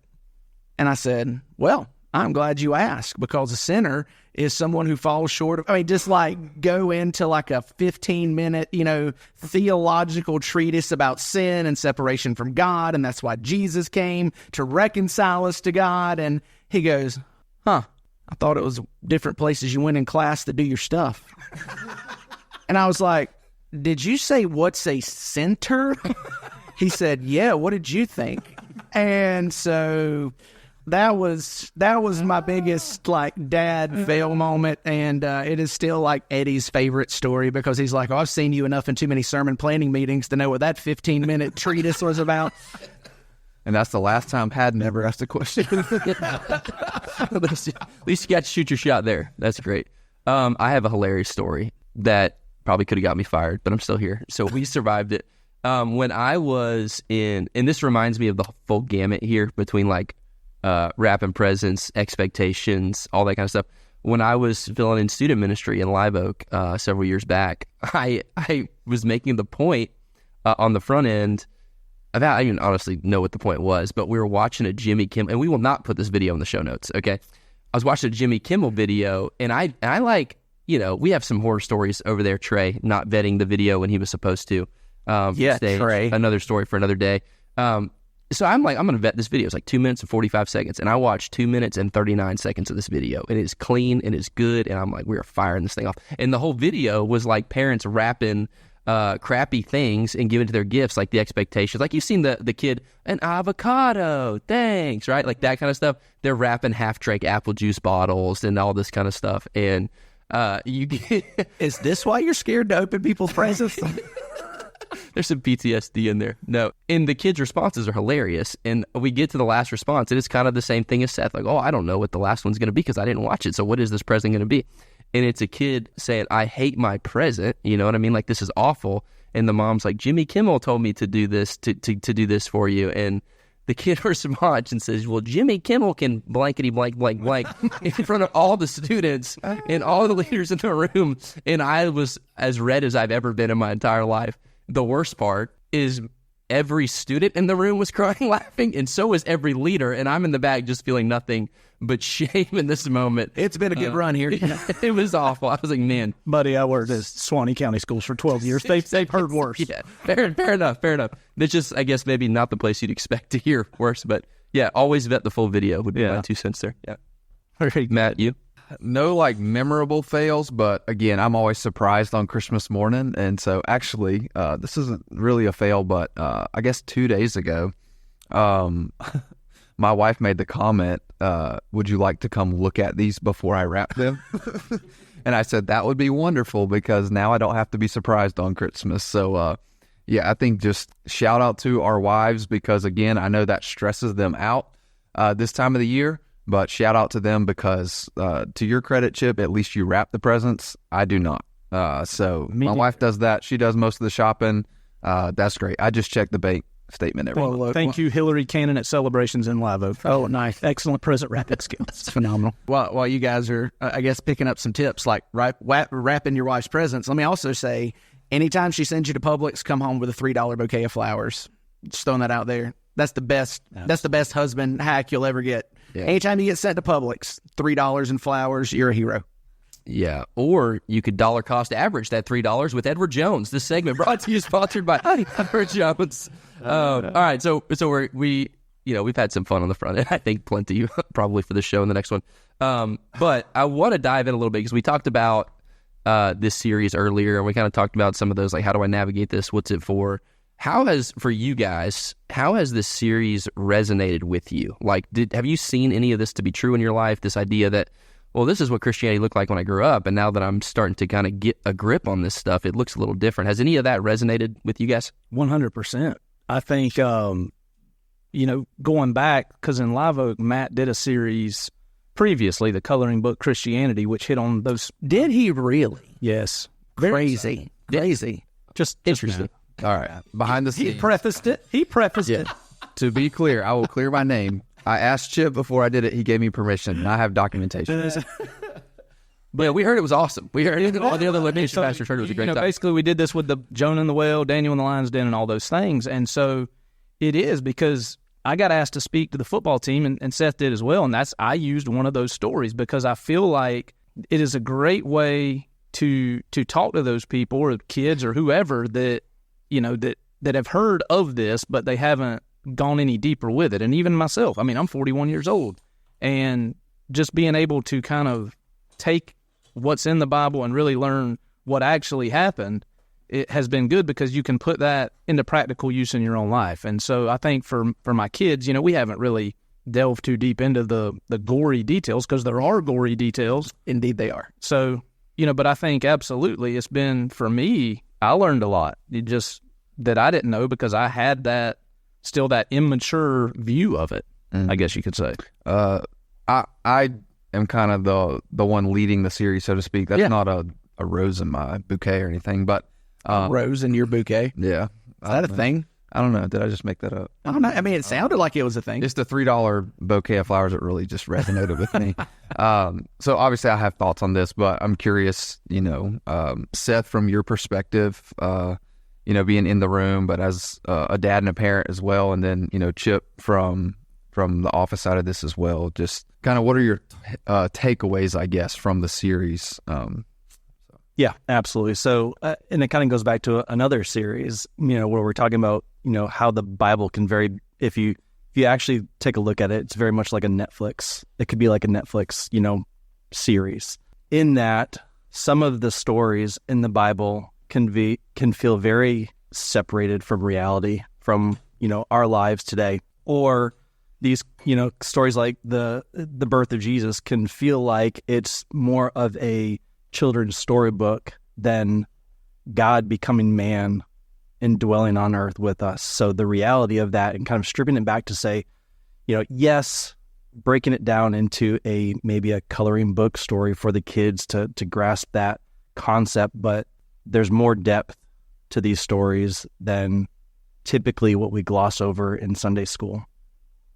And I said, "Well, I'm glad you asked, because a sinner is someone who falls short of," just like go into like a 15-minute, theological treatise about sin and separation from God. And that's why Jesus came, to reconcile us to God. And he goes, "I thought it was different places you went in class to do your stuff." And I was like, "Did you say what's a center?" He said, "Yeah, what did you think?" And so that was my biggest dad fail moment, and it is still like Eddie's favorite story, because he's like, I've seen you enough in too many sermon planning meetings to know what that 15-minute treatise was about. And that's the last time Haddon ever asked a question. At least you got to shoot your shot there. That's great. I have a hilarious story that probably could have got me fired, but I'm still here. So we survived it. When I was and this reminds me of the full gamut here between wrapping presents, expectations, all that kind of stuff. When I was filling in student ministry in Live Oak several years back, I was making the point on the front end. I don't even honestly know what the point was, but we were watching a Jimmy Kimmel, and we will not put this video in the show notes, okay? I was watching a Jimmy Kimmel video, and I we have some horror stories over there, Trey, not vetting the video when he was supposed to. Trey. Another story for another day. So I'm like, I'm going to vet this video. It's like 2 minutes and 45 seconds. And I watched 2 minutes and 39 seconds of this video. And it's clean and it's good. And I'm like, we are firing this thing off. And the whole video was like parents wrapping crappy things and giving to their gifts, like the expectations. Like you've seen the kid, an avocado, thanks, right? Like that kind of stuff. They're wrapping half-drink apple juice bottles and all this kind of stuff. And you get... Is this why you're scared to open people's presents? There's some PTSD in there. No. And the kids' responses are hilarious. And we get to the last response, and it's kind of the same thing as Seth. Like, I don't know what the last one's going to be because I didn't watch it. So what is this present going to be? And it's a kid saying, I hate my present. You know what I mean? Like, this is awful. And the mom's like, Jimmy Kimmel told me to do this, to do this for you. And the kid responds and says, well, Jimmy Kimmel can blankety blank blank blank in front of all the students and all the leaders in the room. And I was as red as I've ever been in my entire life. The worst part is every student in the room was crying laughing, and so was every leader. And I'm in the back just feeling nothing but shame in this moment. It's been a good run here. It was awful. I was like, man. Buddy, I worked at Suwannee County Schools for 12 years. They've heard worse. Yeah, fair enough. That's just, I guess, maybe not the place you'd expect to hear worse. But yeah, always vet the full video would be my 2 cents there. Yeah. All right, Matt, you? No like memorable fails, but again, I'm always surprised on Christmas morning. And so actually, this isn't really a fail, but I guess 2 days ago, my wife made the comment, would you like to come look at these before I wrap them? And I said, that would be wonderful because now I don't have to be surprised on Christmas. So, yeah, I think just shout out to our wives because, again, I know that stresses them out this time of the year. But shout out to them because, to your credit, Chip, at least you wrap the presents. I do not. So my wife does that. She does most of the shopping. That's great. I just check the bank statement every month. Thank you, Hillary Cannon at Celebrations in Live Oak. Oh, nice. Excellent present wrapping skills. It's phenomenal. While you guys are, I guess, picking up some tips like wrapping your wife's presents, let me also say, anytime she sends you to Publix, come home with a $3 bouquet of flowers. Just throwing that out there. That's the best. Absolutely. That's the best husband hack you'll ever get. Yeah. Anytime you get sent to Publix, $3 in flowers, you're a hero. Yeah, or you could dollar cost average that $3 with Edward Jones. This segment brought to you, sponsored by Edward Jones. All right, so we've had some fun on the front end. I think plenty probably for the show in the next one. But I want to dive in a little bit because we talked about this series earlier, and we kind of talked about some of those, like how do I navigate this? What's it for? How has this series resonated with you? Like, have you seen any of this to be true in your life? This idea that, well, this is what Christianity looked like when I grew up, and now that I'm starting to kind of get a grip on this stuff, it looks a little different. Has any of that resonated with you guys? 100%. I think, going back, because in Live Oak, Matt did a series previously, the Coloring Book Christianity, which hit on those. Did he really? Yes. Crazy. Just interesting. All right. Behind the scenes. He prefaced it. To be clear, I will clear my name. I asked Chip before I did it. He gave me permission, and I have documentation. But yeah, we heard it was awesome. We heard all the other Lineage pastors heard it was a great time. Basically, we did this with the Jonah and the Whale, Daniel and the Lion's Den, and all those things. And so it is because I got asked to speak to the football team, and Seth did as well. And I used one of those stories because I feel like it is a great way to talk to those people or kids or whoever that have heard of this, but they haven't gone any deeper with it. And even myself, I mean, I'm 41 years old, and just being able to kind of take what's in the Bible and really learn what actually happened, it has been good because you can put that into practical use in your own life. And so I think for my kids, we haven't really delved too deep into the gory details because there are gory details. Indeed they are. So, but I think absolutely it's been, for me, I learned a lot. It just that I didn't know because I had that immature view of it, I guess you could say. I am kind of the one leading the series, so to speak. That's not a rose in my bouquet or anything, but rose in your bouquet. Yeah, is that a thing? I don't know. Did I just make that up? I don't know. I mean, it sounded like it was a thing. It's the $3 bouquet of flowers that really just resonated with me. So obviously I have thoughts on this, but I'm curious, Seth, from your perspective, being in the room, but as a dad and a parent as well, and then, Chip from the office side of this as well, just kind of what are your takeaways, I guess, from the series? Yeah, absolutely. So, and it kind of goes back to another series, where we're talking about, how the Bible can vary. If you actually take a look at it, it's very much like a Netflix. It could be like a Netflix, series. In that, some of the stories in the Bible can feel very separated from reality, from, our lives today. Or these, stories like the birth of Jesus can feel like it's more of a children's storybook than God becoming man and dwelling on earth with us. So the reality of that and kind of stripping it back to say, yes, breaking it down into maybe a coloring book story for the kids to grasp that concept, but there's more depth to these stories than typically what we gloss over in Sunday school.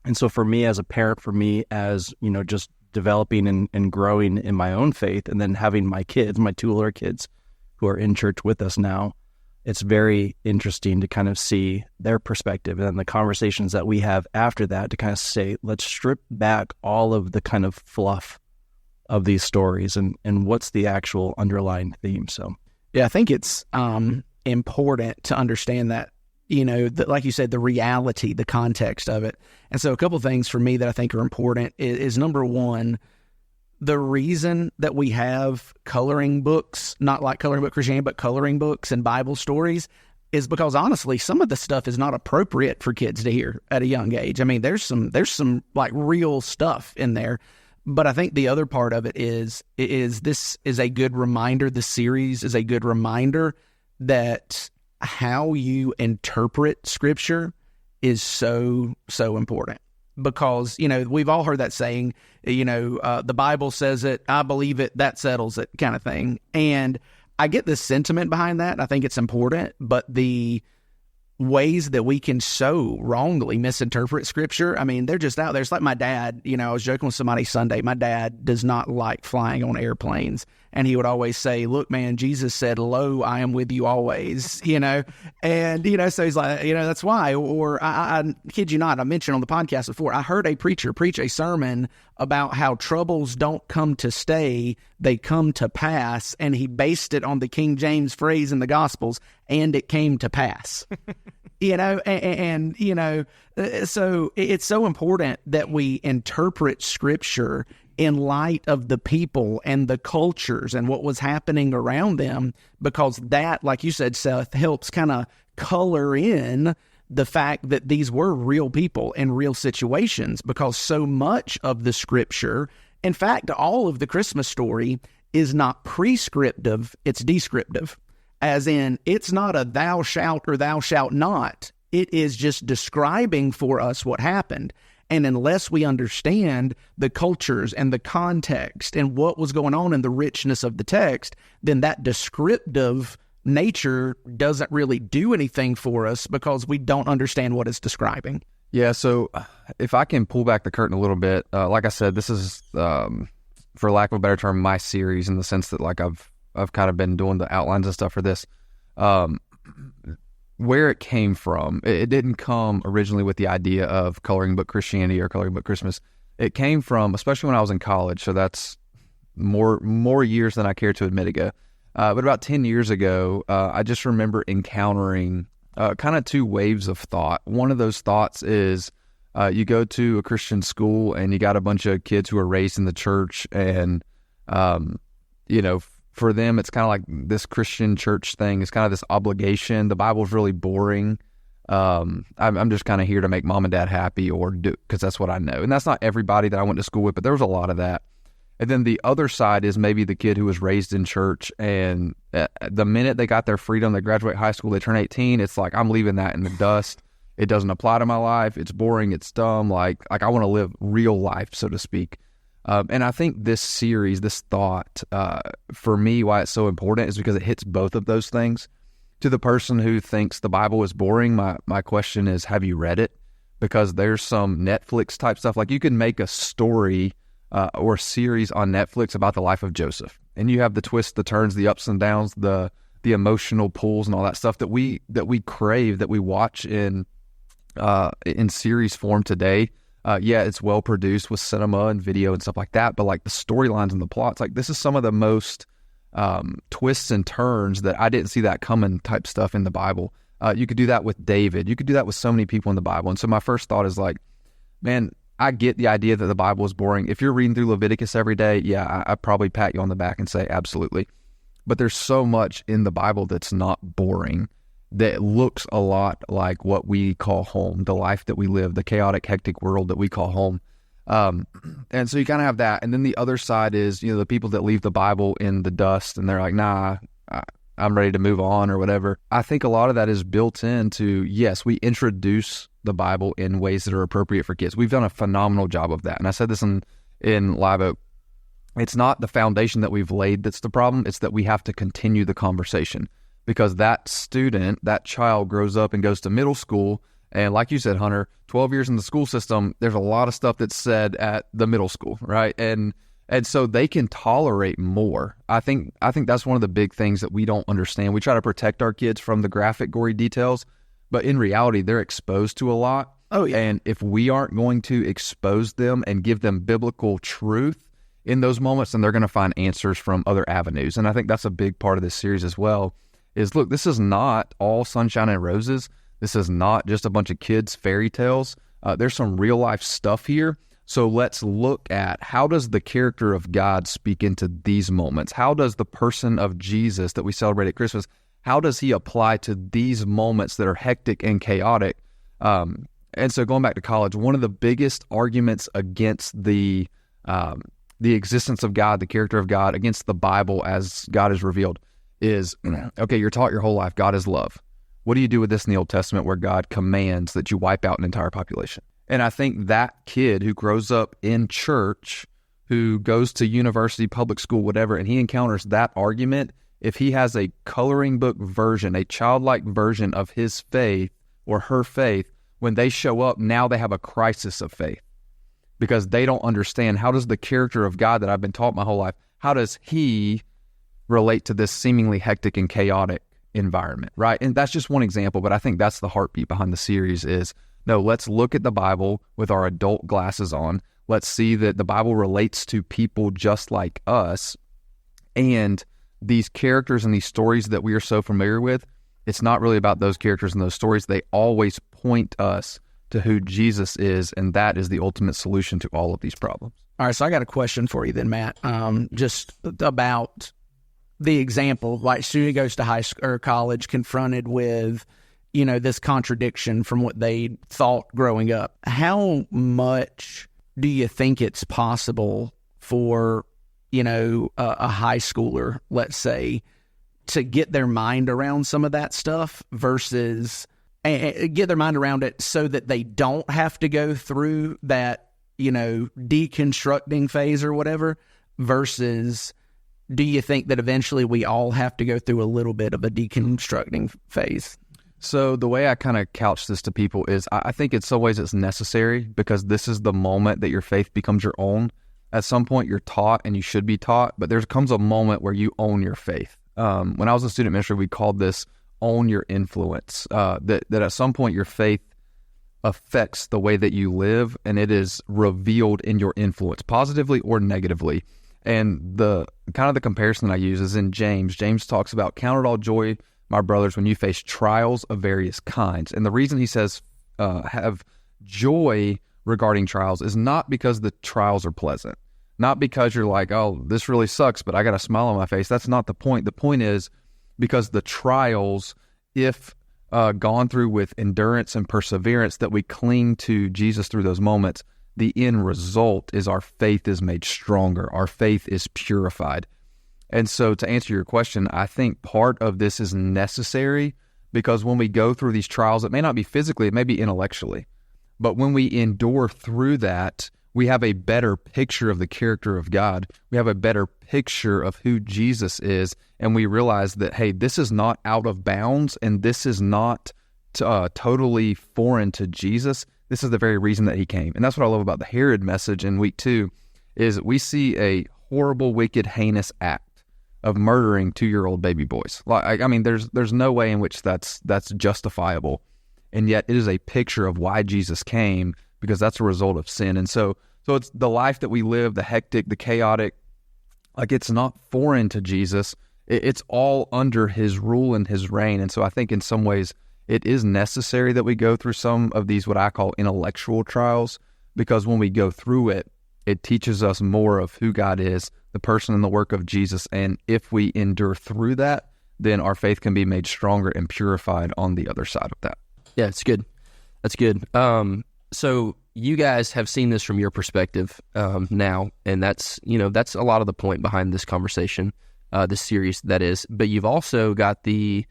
And so for me as a parent, for me as, just developing and growing in my own faith, and then having my kids, my 2 older kids who are in church with us now, it's very interesting to kind of see their perspective and then the conversations that we have after that to kind of say, let's strip back all of the kind of fluff of these stories and what's the actual underlying theme. So, yeah, I think it's important to understand that, like you said, the reality, the context of it. And so a couple of things for me that I think are important is number one, the reason that we have coloring books, not like Coloring Book Christianity, but coloring books and Bible stories, is because honestly, some of the stuff is not appropriate for kids to hear at a young age. I mean, there's some like real stuff in there. But I think the other part of it is this is a good reminder. The series is a good reminder that how you interpret Scripture is so, so important. Because, we've all heard that saying, the Bible says it, I believe it, that settles it kind of thing. And I get the sentiment behind that. I think it's important, but the ways that we can so wrongly misinterpret Scripture, I mean, they're just out there. It's like my dad, I was joking with somebody Sunday. My dad does not like flying on airplanes. And he would always say, look, man, Jesus said, lo, I am with you always, and, so he's like, that's why. Or I kid you not, I mentioned on the podcast before, I heard a preacher preach a sermon about how troubles don't come to stay, they come to pass. And he based it on the King James phrase in the Gospels, and it came to pass. So it's so important that we interpret Scripture in light of the people and the cultures and what was happening around them, because that, like you said, Seth, helps kind of color in the fact that these were real people in real situations, because so much of the Scripture, in fact, all of the Christmas story is not prescriptive, it's descriptive. As in, it's not a thou shalt or thou shalt not. It is just describing for us what happened. And unless we understand the cultures and the context and what was going on in the richness of the text, then that descriptive nature doesn't really do anything for us because we don't understand what it's describing. Yeah, so if I can pull back the curtain a little bit, like I said, this is, for lack of a better term, my series, in the sense that like I've kind of been doing the outlines and stuff for this. Where it came from, it didn't come originally with the idea of Coloring Book Christianity or Coloring Book Christmas. It came from, especially when I was in college, so that's more years than I care to admit ago. But about 10 years ago, I just remember encountering kind of 2 waves of thought. One of those thoughts is you go to a Christian school and you got a bunch of kids who are raised in the church, and for them, it's kind of like this Christian church thing is kind of this obligation. The Bible's really boring. I'm just kind of here to make mom and dad happy, or do, because that's what I know. And that's not everybody that I went to school with, but there was a lot of that. And then the other side is maybe the kid who was raised in church, and the minute they got their freedom, they graduate high school, they turn 18, it's like, I'm leaving that in the dust. It doesn't apply to my life. It's boring. It's dumb. Like I want to live real life, so to speak. And I think this series, this thought, for me, why it's so important is because it hits both of those things. To the person who thinks the Bible is boring, my question is, have you read it? Because there's some Netflix type stuff. Like you can make a story or a series on Netflix about the life of Joseph, and you have the twists, the turns, the ups and downs, the emotional pulls and all that stuff that we crave, that we watch in series form today. Yeah, it's well produced with cinema and video and stuff like that, but like the storylines and the plots, like this is some of the most twists and turns that I didn't see that coming type stuff in the Bible. You could do that with David. You could do that with so many people in the Bible. And so my first thought is like, man, I get the idea that the Bible is boring. If you're reading through Leviticus every day, yeah, I'd probably pat you on the back and say absolutely. But there's so much in the Bible that's not boring, that looks a lot like what we call home, the life that we live, the chaotic, hectic world that we call home. And so you kind of have that. And then the other side is, the people that leave the Bible in the dust and they're like, nah, I'm ready to move on or whatever. I think a lot of that is built into, yes, we introduce the Bible in ways that are appropriate for kids. We've done a phenomenal job of that. And I said this in Live Oak. It's not the foundation that we've laid that's the problem. It's that we have to continue the conversation. because that student, that child grows up and goes to middle school. And like you said, Hunter, 12 years in the school system, there's a lot of stuff that's said at the middle school, right? And so they can tolerate more. I think that's one of the big things that we don't understand. We try to protect our kids from the graphic, gory details, but in reality, they're exposed to a lot. Oh, yeah. And if we aren't going to expose them and give them biblical truth in those moments, then they're going to find answers from other avenues. And I think that's a big part of this series as well, is look, this is not all sunshine and roses. This is not just a bunch of kids' fairy tales. There's some real life stuff here. So let's look at, how does the character of God speak into these moments? How does the person of Jesus that we celebrate at Christmas, how does he apply to these moments that are hectic and chaotic? And so going back to college, one of the biggest arguments against the existence of God, the character of God, against the Bible as God is revealed is, okay, you're taught your whole life God is love. What do you do with this in the Old Testament where God commands that you wipe out an entire population? And I think that kid who grows up in church, who goes to university, public school, whatever, and he encounters that argument, if he has a coloring book version, a childlike version of his faith or her faith, when they show up, now they have a crisis of faith because they don't understand, how does the character of God that I've been taught my whole life, how does he relate to this seemingly hectic and chaotic environment, right? And that's just one example, but I think that's the heartbeat behind the series is, no, let's look at the Bible with our adult glasses on. Let's see that the Bible relates to people just like us, and these characters and these stories that we are so familiar with, it's not really about those characters and those stories. They always point us to who Jesus is, and that is the ultimate solution to all of these problems. All right, so I got a question for you then, Matt, just about the example, like student goes to high school or college confronted with, this contradiction from what they thought growing up. How much do you think it's possible for, a high schooler, let's say, to get their mind around some of that stuff versus get their mind around it so that they don't have to go through that, deconstructing phase or whatever, versus do you think that eventually we all have to go through a little bit of a deconstructing phase? So the way I kind of couch this to people is I think in some ways it's necessary because this is the moment that your faith becomes your own. At some point you're taught and you should be taught, but there comes a moment where you own your faith. When I was a student minister, we called this own your influence, that at some point your faith affects the way that you live and it is revealed in your influence, positively or negatively. And the kind of the comparison I use is in James. James talks about, count it all joy, my brothers, when you face trials of various kinds. And the reason he says have joy regarding trials is not because the trials are pleasant, not because you're like, oh, this really sucks, but I got a smile on my face. That's not the point. The point is because the trials, if gone through with endurance and perseverance, that we cling to Jesus through those moments, the end result is our faith is made stronger. Our faith is purified. And so to answer your question, I think part of this is necessary because when we go through these trials, it may not be physically, it may be intellectually. But when we endure through that, we have a better picture of the character of God. We have a better picture of who Jesus is. And we realize that, hey, this is not out of bounds and this is not totally foreign to Jesus. This is the very reason that he came. And that's what I love about the Herod message in week 2 is we see a horrible, wicked, heinous act of murdering 2-year-old baby boys. Like, I mean, there's no way in which that's justifiable. And yet it is a picture of why Jesus came, because that's a result of sin. And so it's the life that we live, the hectic, the chaotic, like it's not foreign to Jesus. It's all under his rule and his reign. And so I think in some ways it is necessary that we go through some of these, what I call intellectual trials, because when we go through it, it teaches us more of who God is, the person and the work of Jesus. And if we endure through that, then our faith can be made stronger and purified on the other side of that. Yeah, it's good. That's good. So you guys have seen this from your perspective now, and that's a lot of the point behind this conversation, this series, that is. But you've also got the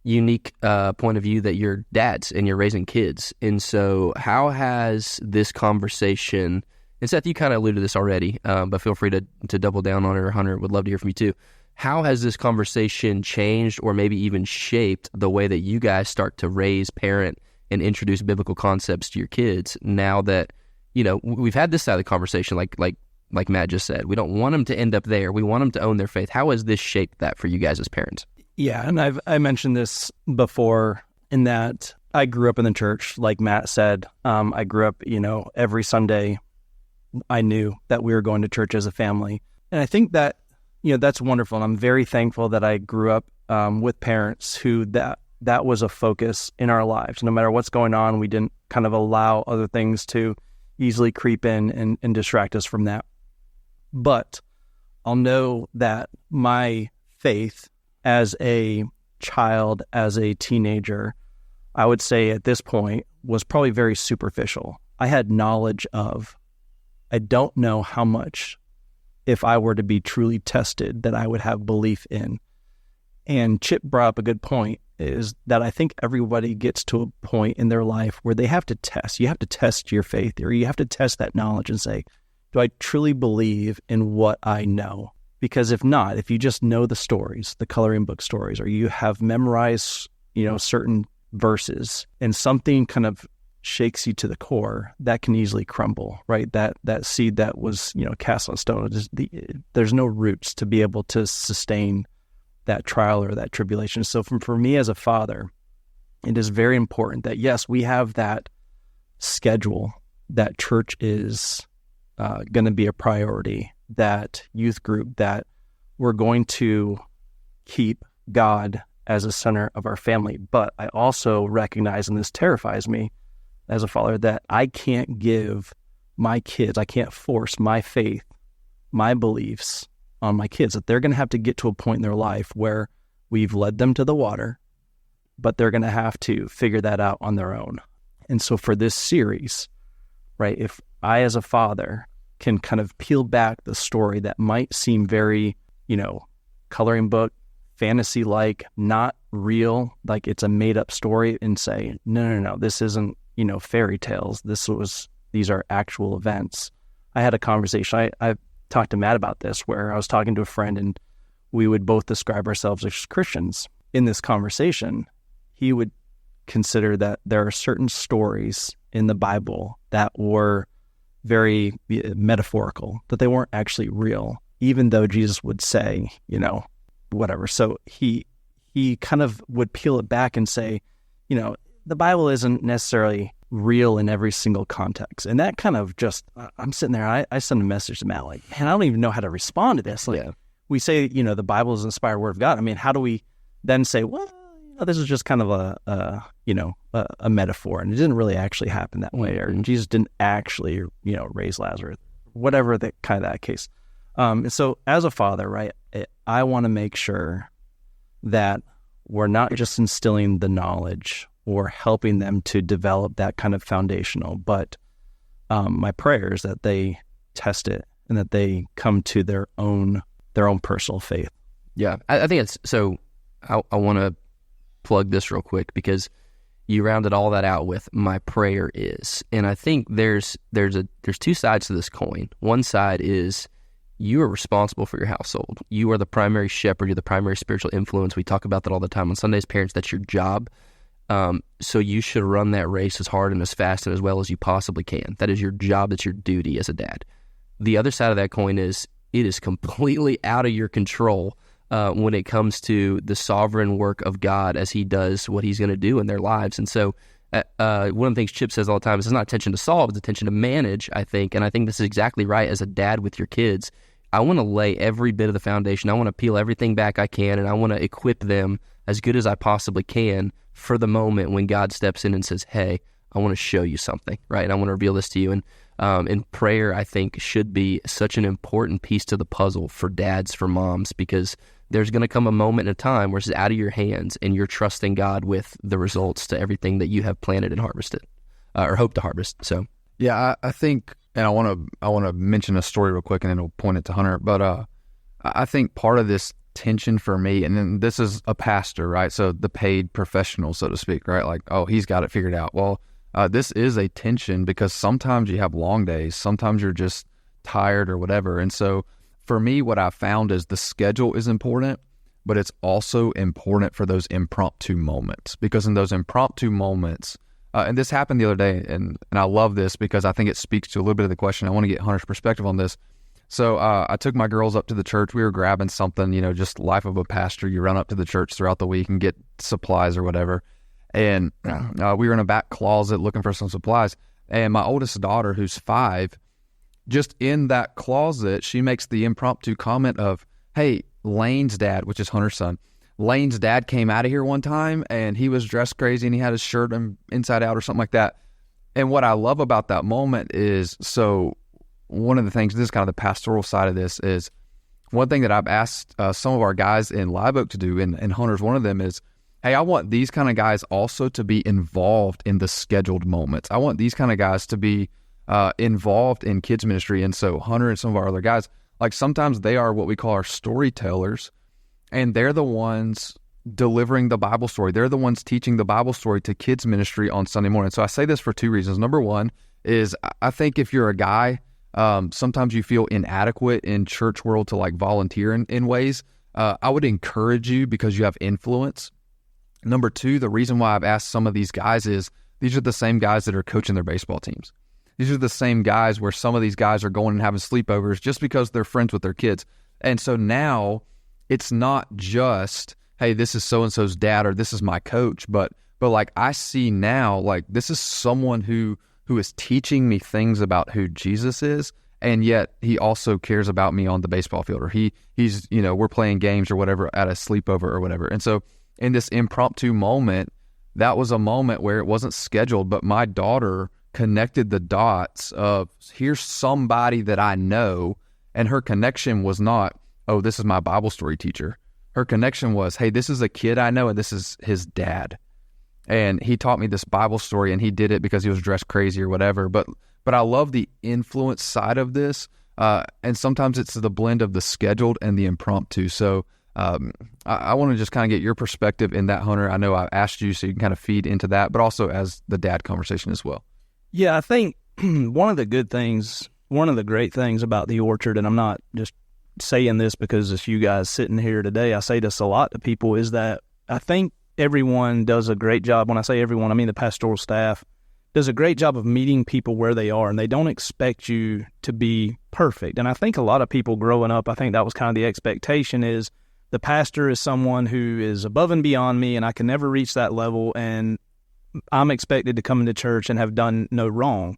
unique point of view that you're dads and you're raising kids. And so how has this conversation, and Seth, you kind of alluded to this already, but feel free to double down on it, or Hunter would love to hear from you too. How has this conversation changed or maybe even shaped the way that you guys start to raise, parent, and introduce biblical concepts to your kids now that, we've had this side of the conversation, like Matt just said. We don't want them to end up there. We want them to own their faith. How has this shaped that for you guys as parents? Yeah, and I mentioned this before in that I grew up in the church, like Matt said. I grew up, every Sunday I knew that we were going to church as a family. And I think that, that's wonderful. And I'm very thankful that I grew up with parents who that was a focus in our lives. No matter what's going on, we didn't kind of allow other things to easily creep in and distract us from that. But I'll know that my faith as a child, as a teenager, I would say at this point was probably very superficial. I had knowledge of, I don't know how much, if I were to be truly tested, that I would have belief in. And Chip brought up a good point, is that I think everybody gets to a point in their life where they have to test. You have to test your faith, or you have to test that knowledge and say, do I truly believe in what I know? Because if not, if you just know the stories, the coloring book stories, or you have memorized, certain verses, and something kind of shakes you to the core, that can easily crumble, right? That seed that was, cast on stone, there's no roots to be able to sustain that trial or that tribulation. So for me as a father, it is very important that, yes, we have that schedule, that church is going to be a priority, that youth group, that we're going to keep God as a center of our family. But I also recognize, and this terrifies me as a father, that I can't give my kids, I can't force my faith, my beliefs on my kids, that they're going to have to get to a point in their life where we've led them to the water, but they're going to have to figure that out on their own. And so for this series, right, if I as a father can kind of peel back the story that might seem very, coloring book, fantasy-like, not real, like it's a made-up story, and say, no, this isn't, fairy tales. These are actual events. I had a conversation, I talked to Matt about this, where I was talking to a friend, and we would both describe ourselves as Christians. In this conversation, he would consider that there are certain stories in the Bible that were very metaphorical, that they weren't actually real, even though Jesus would say, whatever. So he kind of would peel it back and say, the Bible isn't necessarily real in every single context. And that kind of just, I'm sitting there, I send a message to Matt, like, man, I don't even know how to respond to this. Like, we say, the Bible is the inspired word of God. I mean, how do we then say, well, this is just kind of a metaphor, and it didn't really actually happen that way, or Jesus didn't actually, raise Lazarus, whatever that case. And so as a father, right, I want to make sure that we're not just instilling the knowledge or helping them to develop that kind of foundational, but my prayer is that they test it and that they come to their own personal faith. Yeah, I think it's so. I want to plug this real quick, because you rounded all that out with my prayer is, and I think there's two sides to this coin. One side is you are responsible for your household. You are the primary shepherd. You're the primary spiritual influence. We talk about that all the time on Sundays. Parents, that's your job. So you should run that race as hard and as fast and as well as you possibly can. That is your job. That's your duty as a dad. The other side of that coin is it is completely out of your control when it comes to the sovereign work of God as he does what he's going to do in their lives. And so one of the things Chip says all the time is it's not attention to solve, it's attention to manage, I think. And I think this is exactly right. As a dad with your kids, I want to lay every bit of the foundation. I want to peel everything back I can, and I want to equip them as good as I possibly can for the moment when God steps in and says, hey, I want to show you something, right? And I want to reveal this to you. And prayer, I think, should be such an important piece to the puzzle for dads, for moms, because there's going to come a moment in time where it's out of your hands and you're trusting God with the results to everything that you have planted and harvested or hope to harvest. So, yeah, I think, and I want to mention a story real quick and then we'll point it to Hunter. But I think part of this tension for me, and then this is a pastor, right? So the paid professional, so to speak, right? Like, oh, he's got it figured out. Well, this is a tension because sometimes you have long days, sometimes you're just tired or whatever. And so for me, what I found is the schedule is important, but it's also important for those impromptu moments, because in those impromptu moments, and this happened the other day, and I love this because I think it speaks to a little bit of the question. I want to get Hunter's perspective on this. So I took my girls up to the church. We were grabbing something, just life of a pastor. You run up to the church throughout the week and get supplies or whatever. And we were in a back closet looking for some supplies. And my oldest daughter, who's 5, just in that closet, she makes the impromptu comment of, hey, Lane's dad, which is Hunter's son, Lane's dad came out of here one time and he was dressed crazy and he had his shirt inside out or something like that. And what I love about that moment is, so one of the things, this is kind of the pastoral side of this, is one thing that I've asked some of our guys in Live Oak to do, and Hunter's one of them, is, hey, I want these kind of guys also to be involved in the scheduled moments. I want these kind of guys to be involved in kids ministry. And so Hunter and some of our other guys, like sometimes they are what we call our storytellers, and they're the ones delivering the Bible story. They're the ones teaching the Bible story to kids ministry on Sunday morning. So I say this for 2 reasons. Number one is I think if you're a guy, sometimes you feel inadequate in church world to like volunteer in ways. I would encourage you because you have influence. Number two, the reason why I've asked some of these guys is these are the same guys that are coaching their baseball teams. These are the same guys where some of these guys are going and having sleepovers just because they're friends with their kids. And so now it's not just, hey, this is so-and-so's dad or this is my coach, but like I see now, like this is someone who is teaching me things about who Jesus is, and yet he also cares about me on the baseball field, or he's we're playing games or whatever at a sleepover or whatever. And so in this impromptu moment, that was a moment where it wasn't scheduled, but my daughter connected the dots of, here's somebody that I know, and her connection was not, oh, this is my Bible story teacher. Her connection was, hey, this is a kid I know, and this is his dad. And he taught me this Bible story, and he did it because he was dressed crazy or whatever. But I love the influence side of this, and sometimes it's the blend of the scheduled and the impromptu. So I want to just kind of get your perspective in that, Hunter. I know I asked you so you can kind of feed into that, but also as the dad conversation as well. Yeah, I think one of the great things about the Orchard, and I'm not just saying this because it's you guys sitting here today, I say this a lot to people, is that I think everyone does a great job. When I say everyone, I mean the pastoral staff does a great job of meeting people where they are, and they don't expect you to be perfect. And I think a lot of people growing up, I think that was kind of the expectation, is the pastor is someone who is above and beyond me, and I can never reach that level, and I'm expected to come into church and have done no wrong.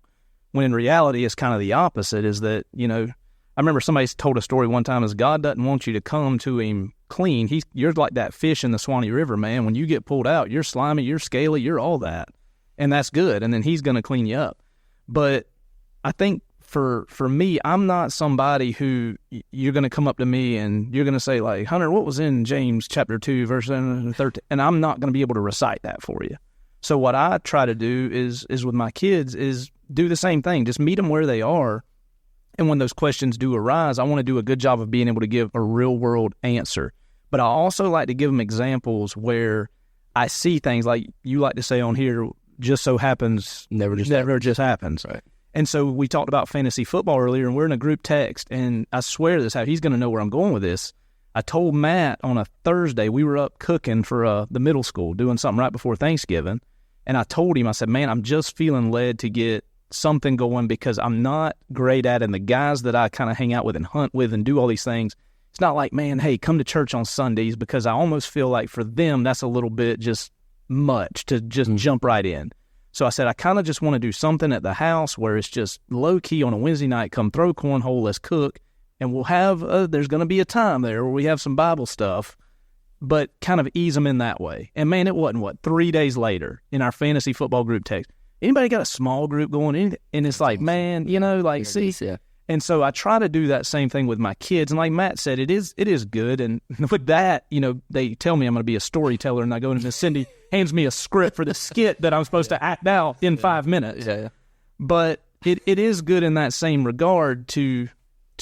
When in reality, it's kind of the opposite, is that, I remember somebody told a story one time, is God doesn't want you to come to him clean. You're like that fish in the Swanee River, man. When you get pulled out, you're slimy, you're scaly, you're all that. And that's good. And then he's going to clean you up. But I think for me, I'm not somebody who you're going to come up to me and you're going to say, like, Hunter, what was in James chapter 2, verse 13? And I'm not going to be able to recite that for you. So what I try to do is with my kids is do the same thing. Just meet them where they are. And when those questions do arise, I want to do a good job of being able to give a real-world answer. But I also like to give them examples where I see things like you like to say on here, just so happens, never just happens. Right. And so we talked about fantasy football earlier, and we're in a group text, and I swear he's going to know where I'm going with this. I told Matt on a Thursday, we were up cooking for the middle school, doing something right before Thanksgiving, and I told him, I said, man, I'm just feeling led to get something going because I'm not great at it. And the guys that I kind of hang out with and hunt with and do all these things, it's not like, man, hey, come to church on Sundays, because I almost feel like for them that's a little bit just much to just jump right in. So I said, I kind of just want to do something at the house where it's just low-key on a Wednesday night, come throw cornhole, let's cook, and we'll have, there's going to be a time there where we have some Bible stuff, but kind of ease them in that way. And man, it wasn't, 3 days later in our fantasy football group text, anybody got a small group going in? And it's like, man, see. Yeah. And so I try to do that same thing with my kids. And like Matt said, it is good. And with that, they tell me I'm going to be a storyteller, and I go into Cindy hands me a script for the skit that I'm supposed to act out in 5 minutes. Yeah. But it is good in that same regard to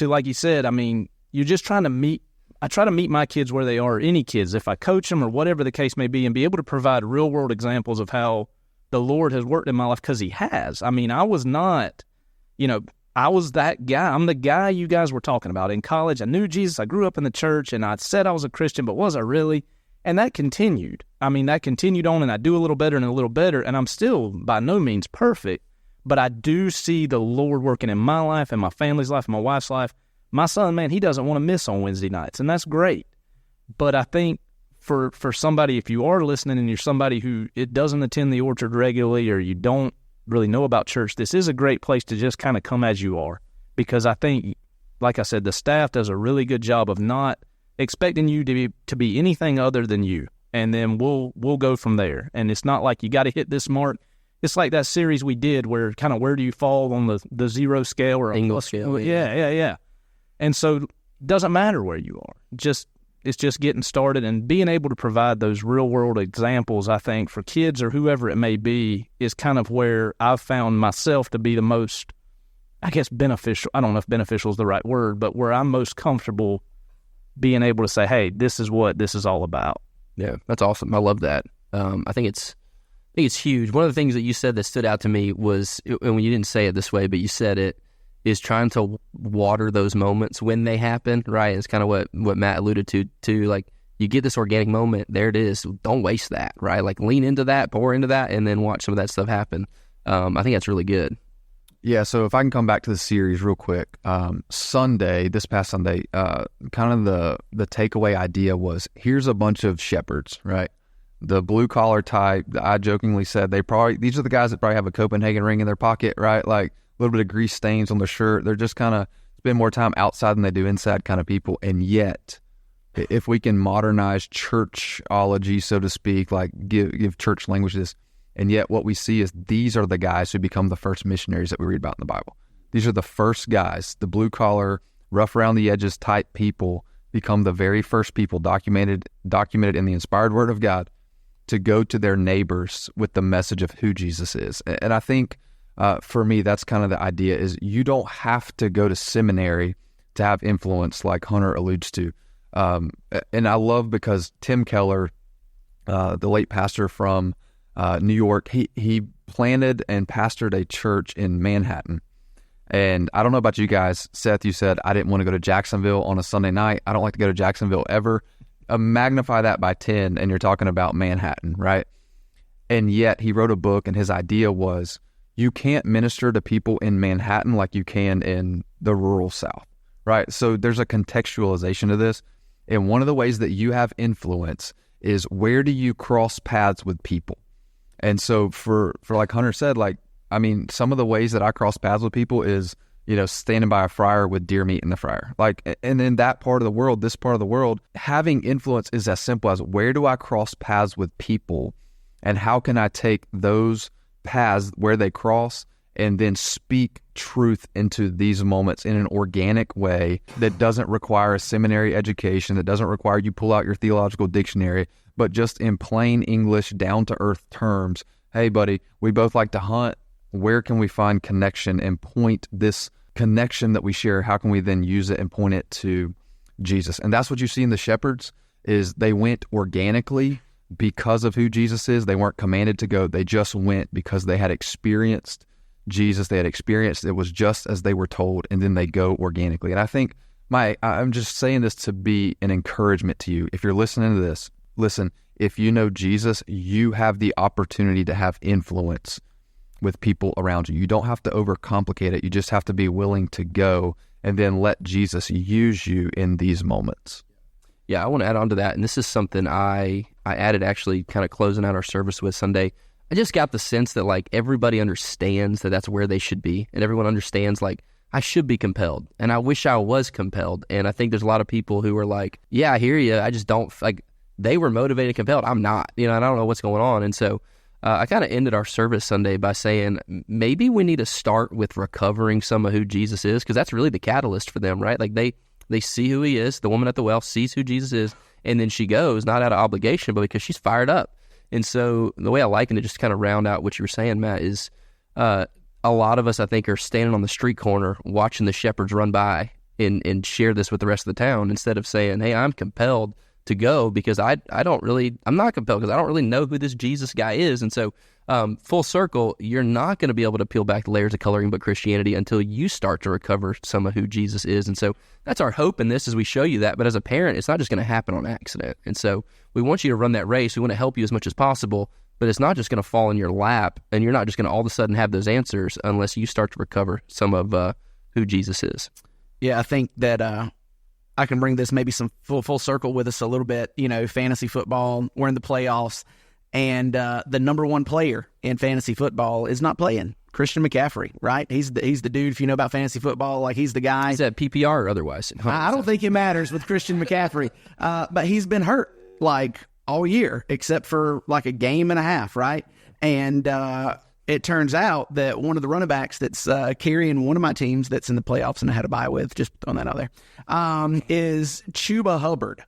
like you said, I mean, you're just trying to I try to meet my kids where they are, any kids, if I coach them or whatever the case may be, and be able to provide real world examples of how the Lord has worked in my life, because he has. I mean, I was not, I was that guy. I'm the guy you guys were talking about. In college, I knew Jesus. I grew up in the church, and I said I was a Christian, but was I really? And that continued. I mean, that continued on, and I do a little better and a little better, and I'm still by no means perfect, but I do see the Lord working in my life and my family's life and my wife's life. My son, man, he doesn't want to miss on Wednesday nights, and that's great. But I think for somebody, if you are listening and you're somebody who it doesn't attend the Orchard regularly or you don't really know about church, this is a great place to just kind of come as you are, because I think, like I said, the staff does a really good job of not expecting you to be anything other than you, and then we'll go from there. And it's not like you got to hit this mark. It's like that series we did where kind of where do you fall on the zero scale or Angle scale. Yeah. And so it doesn't matter where you are. It's just getting started and being able to provide those real-world examples, I think, for kids or whoever it may be, is kind of where I've found myself to be the most, I guess, beneficial. I don't know if beneficial is the right word, but where I'm most comfortable being able to say, hey, this is what this is all about. Yeah, that's awesome. I love that. I think it's huge. One of the things that you said that stood out to me was, and you didn't say it this way, but you said it, is trying to water those moments when they happen, right? It's kind of what Matt alluded to, like, you get this organic moment, there it is. Don't waste that, right? Like, lean into that, pour into that, and then watch some of that stuff happen. I think that's really good. Yeah, so if I can come back to the series real quick, this past Sunday, kind of the takeaway idea was, here's a bunch of shepherds, right? The blue collar type. I jokingly said these are the guys that probably have a Copenhagen ring in their pocket, right? Like a little bit of grease stains on their shirt. They're just kind of spend more time outside than they do inside kind of people. And yet, if we can modernize churchology, so to speak, like give church language this, and yet what we see is these are the guys who become the first missionaries that we read about in the Bible. These are the first guys, the blue collar, rough around the edges type people become the very first people documented in the inspired word of God to go to their neighbors with the message of who Jesus is. And I think for me, that's kind of the idea, is you don't have to go to seminary to have influence, like Hunter alludes to. And I love, because Tim Keller, the late pastor from New York, he planted and pastored a church in Manhattan. And I don't know about you guys. Seth, you said, I didn't want to go to Jacksonville on a Sunday night. I don't like to go to Jacksonville ever. Magnify that by 10, and you're talking about Manhattan, right? And yet he wrote a book, and his idea was, you can't minister to people in Manhattan like you can in the rural South, right? So there's a contextualization to this. And one of the ways that you have influence is, where do you cross paths with people? And so for like Hunter said, like, I mean, some of the ways that I cross paths with people is, standing by a fryer with deer meat in the fryer. Like, and in that part of the world, this part of the world, having influence is as simple as, where do I cross paths with people, and how can I take those paths where they cross and then speak truth into these moments in an organic way that doesn't require a seminary education, that doesn't require you pull out your theological dictionary, but just in plain English, down-to-earth terms. Hey, buddy, we both like to hunt. Where can we find connection and point this connection that we share? How can we then use it and point it to Jesus? And that's what you see in the shepherds, is they went organically because of who Jesus is. They weren't commanded to go. They just went because they had experienced Jesus. They had experienced it was just as they were told, and then they go organically. And I think I'm just saying this to be an encouragement to you. If you're listening to this, listen, if you know Jesus, you have the opportunity to have influence with people around you. You don't have to overcomplicate it. You just have to be willing to go and then let Jesus use you in these moments. Yeah, I want to add on to that. And this is something I added, actually, kind of closing out our service with Sunday. I just got the sense that, like, everybody understands that that's where they should be. And everyone understands, like, I should be compelled. And I wish I was compelled. And I think there's a lot of people who are like, yeah, I hear you. I just don't, like, they were motivated, compelled. I'm not, and I don't know what's going on. And so I kind of ended our service Sunday by saying, maybe we need to start with recovering some of who Jesus is, because that's really the catalyst for them, right? Like, they see who he is. The woman at the well sees who Jesus is, and then she goes, not out of obligation, but because she's fired up. And so the way I liken it, just to kind of round out what you were saying, Matt, is a lot of us, I think, are standing on the street corner watching the shepherds run by and share this with the rest of the town, instead of saying, hey, I'm compelled to go because I'm not compelled because I don't really know who this Jesus guy is. And so full circle, you're not going to be able to peel back the layers of coloring book Christianity until you start to recover some of who Jesus is. And so that's our hope in this, as we show you that. But as a parent, it's not just going to happen on accident. And so we want you to run that race. We want to help you as much as possible, but it's not just going to fall in your lap, and you're not just going to all of a sudden have those answers unless you start to recover some of who Jesus is. Yeah, I think that I can bring this maybe some full circle with us a little bit. Fantasy football, we're in the playoffs, and the number one player in fantasy football is not playing. Christian McCaffrey, right? He's the dude, if you know about fantasy football, like he's the guy. Is that PPR or otherwise? I don't think it matters with Christian McCaffrey, but he's been hurt like all year except for like a game and a half, right? And it turns out that one of the running backs that's carrying one of my teams that's in the playoffs and I had a bye with, just throwing that out there, is Chuba Hubbard,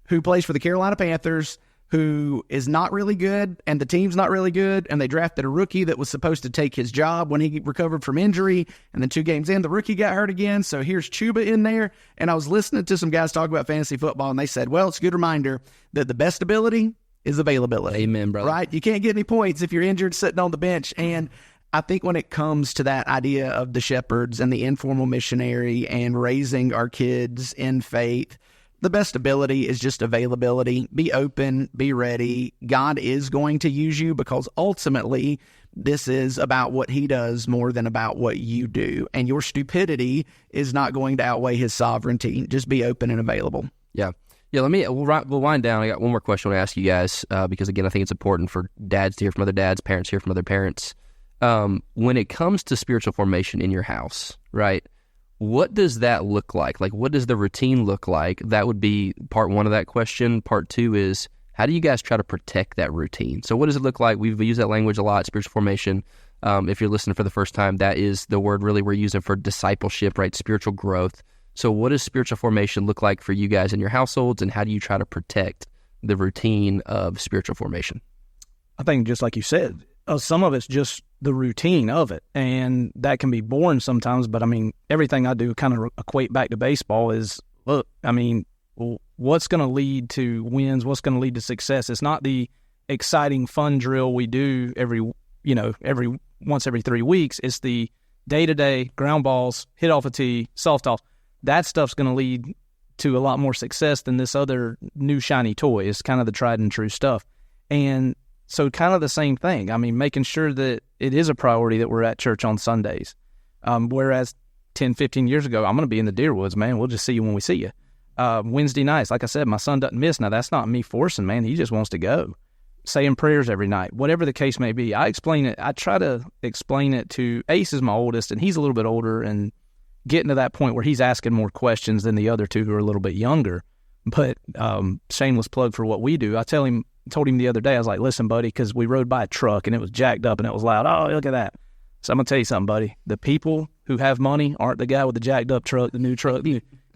who plays for the Carolina Panthers, who is not really good, and the team's not really good, and they drafted a rookie that was supposed to take his job when he recovered from injury, and then 2 games in, the rookie got hurt again, so here's Chuba in there, and I was listening to some guys talk about fantasy football, and they said, well, it's a good reminder that the best ability is availability. Amen, brother. Right? You can't get any points if you're injured sitting on the bench, and I think when it comes to that idea of the shepherds and the informal missionary and raising our kids in faith, the best ability is just availability. Be open, be ready. God is going to use you because ultimately this is about what he does more than about what you do. And your stupidity is not going to outweigh his sovereignty. Just be open and available. Yeah. Yeah, we'll wind down. I got one more question I want to ask you guys because, again, I think it's important for dads to hear from other dads, parents to hear from other parents. When it comes to spiritual formation in your house, right, what does that look like? Like, what does the routine look like? That would be part one of that question. Part two is, how do you guys try to protect that routine? So what does it look like? We've used that language a lot, spiritual formation. If you're listening for the first time, that is the word really we're using for discipleship, right? Spiritual growth. So what does spiritual formation look like for you guys in your households, and how do you try to protect the routine of spiritual formation? I think just like you said, some of it's just the routine of it, and that can be boring sometimes, but I mean, everything I do kind of equate back to baseball is, look, I mean, what's going to lead to wins? What's going to lead to success? It's not the exciting fun drill we do every once every 3 weeks. It's the day-to-day ground balls, hit off a tee, soft toss. That stuff's going to lead to a lot more success than this other new shiny toy. It's kind of the tried and true stuff. And so kind of the same thing. I mean, making sure that it is a priority that we're at church on Sundays. Whereas 10, 15 years ago, I'm going to be in the Deerwoods, man. We'll just see you when we see you. Wednesday nights, like I said, my son doesn't miss. Now, that's not me forcing, man. He just wants to go. Saying prayers every night, whatever the case may be. I try to explain it to, Ace is my oldest, and he's a little bit older and getting to that point where he's asking more questions than the other two who are a little bit younger. But shameless plug for what we do. I told him the other day, I was like, listen, buddy, because we rode by a truck and it was jacked up and it was loud. Oh, look at that. So I'm going to tell you something, buddy. The people who have money aren't the guy with the jacked up truck, the new truck.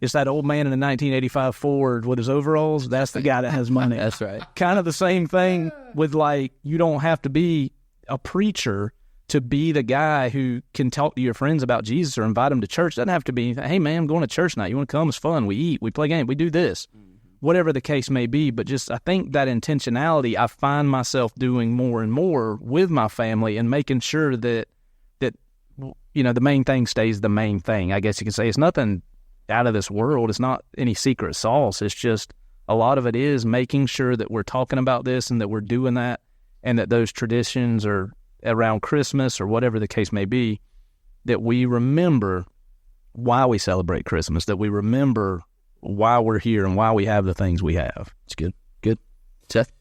It's that old man in a 1985 Ford with his overalls. That's the guy that has money. That's right. Kind of the same thing with, like, you don't have to be a preacher to be the guy who can talk to your friends about Jesus or invite them to church. It doesn't have to be, hey, man, I'm going to church tonight. You want to come? It's fun. We eat. We play games. We do this. Whatever the case may be. But just, I think that intentionality, I find myself doing more and more with my family and making sure that the main thing stays the main thing. I guess you can say it's nothing out of this world. It's not any secret sauce. It's just a lot of it is making sure that we're talking about this and that we're doing that, and that those traditions are around Christmas or whatever the case may be, that we remember why we celebrate Christmas, that we remember why we're here and why we have the things we have. It's good. Good. Seth?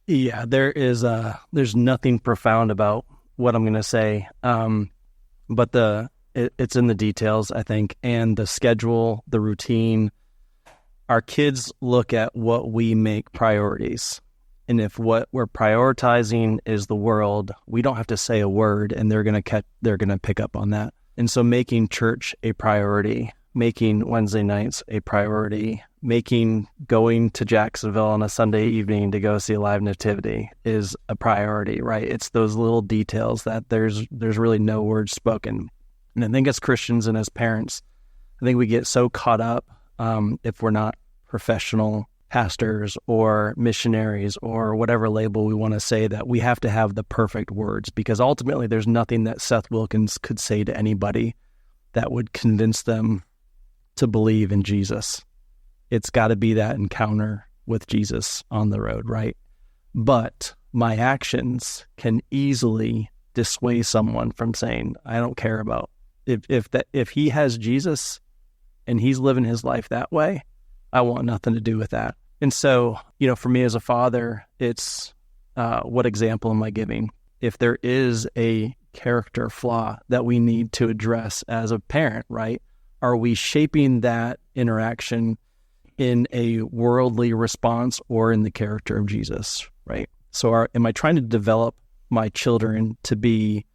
Yeah, there's nothing profound about what I'm going to say, but it's in the details, I think, and the schedule, the routine. Our kids look at what we make priorities. And if what we're prioritizing is the world, we don't have to say a word, and they're going to pick up on that. And so making church a priority, making Wednesday nights a priority, making going to Jacksonville on a Sunday evening to go see a live nativity is a priority, right? It's those little details that there's really no words spoken. And I think as Christians and as parents, I think we get so caught up, if we're not professional pastors or missionaries or whatever label we want to say, that we have to have the perfect words, because ultimately there's nothing that Seth Wilkins could say to anybody that would convince them to believe in Jesus. It's got to be that encounter with Jesus on the road, right? But my actions can easily dissuade someone from saying, I don't care about if he has Jesus and he's living his life that way, I want nothing to do with that. And so, for me as a father, it's what example am I giving? If there is a character flaw that we need to address as a parent, right? Are we shaping that interaction in a worldly response or in the character of Jesus, right? So am I trying to develop my children to be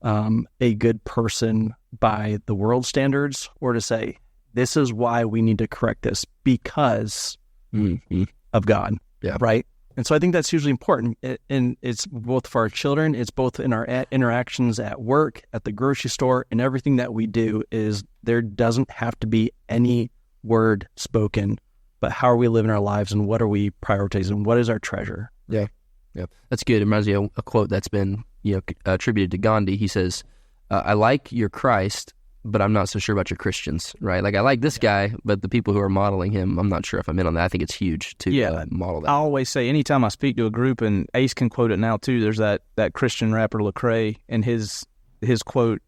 a good person by the world standards, or to say, this is why we need to correct this because of God, right? And so I think that's hugely important. And it's both for our children, it's both in our interactions at work, at the grocery store, and everything that we do. Is there doesn't have to be any word spoken, but how are we living our lives and what are we prioritizing? What is our treasure? Yeah. That's good. It reminds me of a quote that's been attributed to Gandhi. He says, I like your Christ, but I'm not so sure about your Christians, right? Like, I like this guy, but the people who are modeling him, I'm not sure if I'm in on that. I think it's huge to model that. I always say, anytime I speak to a group, and Ace can quote it now too, there's that Christian rapper Lecrae, and his quote,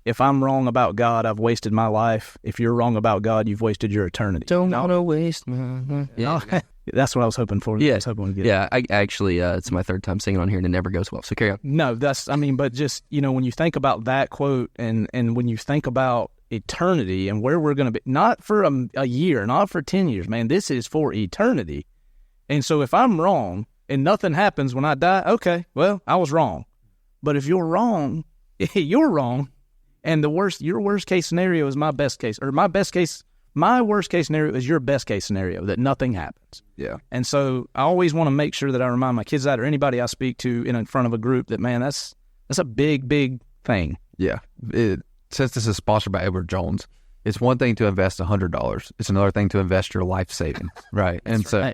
if I'm wrong about God, I've wasted my life. If you're wrong about God, you've wasted your eternity. Don't want to waste my life. That's what I was hoping for. Yeah, I was hoping to get. Yeah, I actually, it's my third time singing on here, and it never goes well. So carry on. No, but just, when you think about that quote, and when you think about eternity and where we're going to be, not for a year, not for 10 years, man, this is for eternity. And so if I'm wrong and nothing happens when I die, okay, well, I was wrong. But if you're wrong, you're wrong. And your worst case scenario is my best case, or my worst case scenario is your best case scenario, that nothing happens. Yeah. And so I always want to make sure that I remind my kids that, or anybody I speak to in front of a group, that, man, that's a big, big thing. Yeah. Since this is sponsored by Edward Jones, it's one thing to invest $100. It's another thing to invest your life savings, right? And so,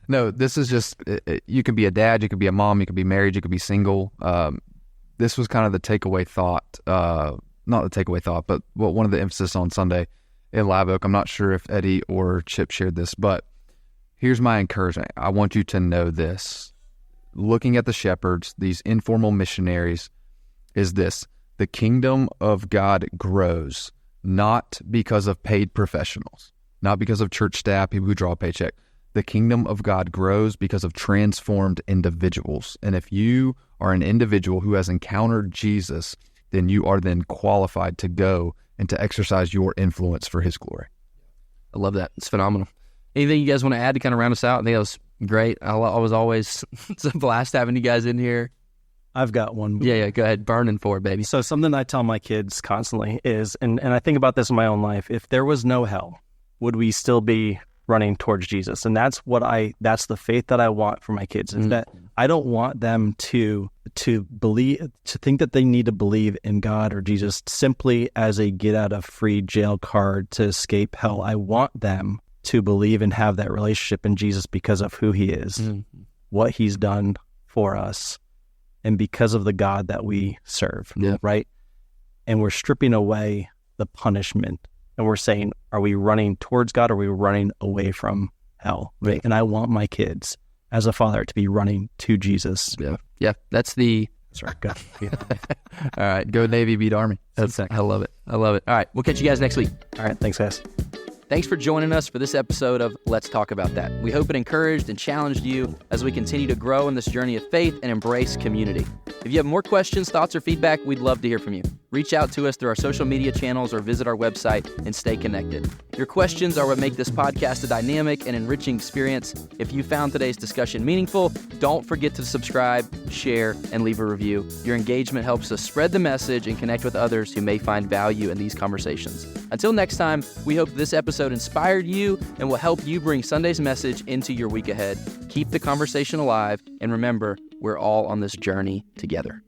no, this is just, you can be a dad, you could be a mom, you could be married, you could be single. This was kind of the takeaway thought, not the takeaway thought, but one of the emphasis on Sunday in Live Oak. I'm not sure if Eddie or Chip shared this, but here's my encouragement. I want you to know this. Looking at the shepherds, these informal missionaries, is this: the kingdom of God grows not because of paid professionals, not because of church staff, people who draw a paycheck. The kingdom of God grows because of transformed individuals. And if you are an individual who has encountered Jesus, then you are then qualified to go and to exercise your influence for his glory. I love that. It's phenomenal. Anything you guys want to add to kind of round us out? I think that was great. I was always, it's a blast having you guys in here. I've got one. Yeah, go ahead. Burning for it, baby. So something I tell my kids constantly is, and I think about this in my own life, if there was no hell, would we still be running towards Jesus? And that's that's the faith that I want for my kids, is that I don't want them to believe, to think that they need to believe in God or Jesus simply as a get out of free jail card to escape hell. I want them to believe and have that relationship in Jesus because of who he is, what he's done for us, and because of the God that we serve, right? And we're stripping away the punishment, and we're saying, are we running towards God or are we running away from hell? Right? And I want my kids, as a father, to be running to Jesus. Yeah. That's right. Good. All right. Go Navy, beat Army. I love it. All right. We'll catch you guys next week. All right. Thanks, guys. Thanks for joining us for this episode of Let's Talk About That. We hope it encouraged and challenged you as we continue to grow in this journey of faith and embrace community. If you have more questions, thoughts, or feedback, we'd love to hear from you. Reach out to us through our social media channels or visit our website and stay connected. Your questions are what make this podcast a dynamic and enriching experience. If you found today's discussion meaningful, don't forget to subscribe, share, and leave a review. Your engagement helps us spread the message and connect with others who may find value in these conversations. Until next time, we hope this episode inspired you and will help you bring Sunday's message into your week ahead. Keep the conversation alive, and remember, we're all on this journey together.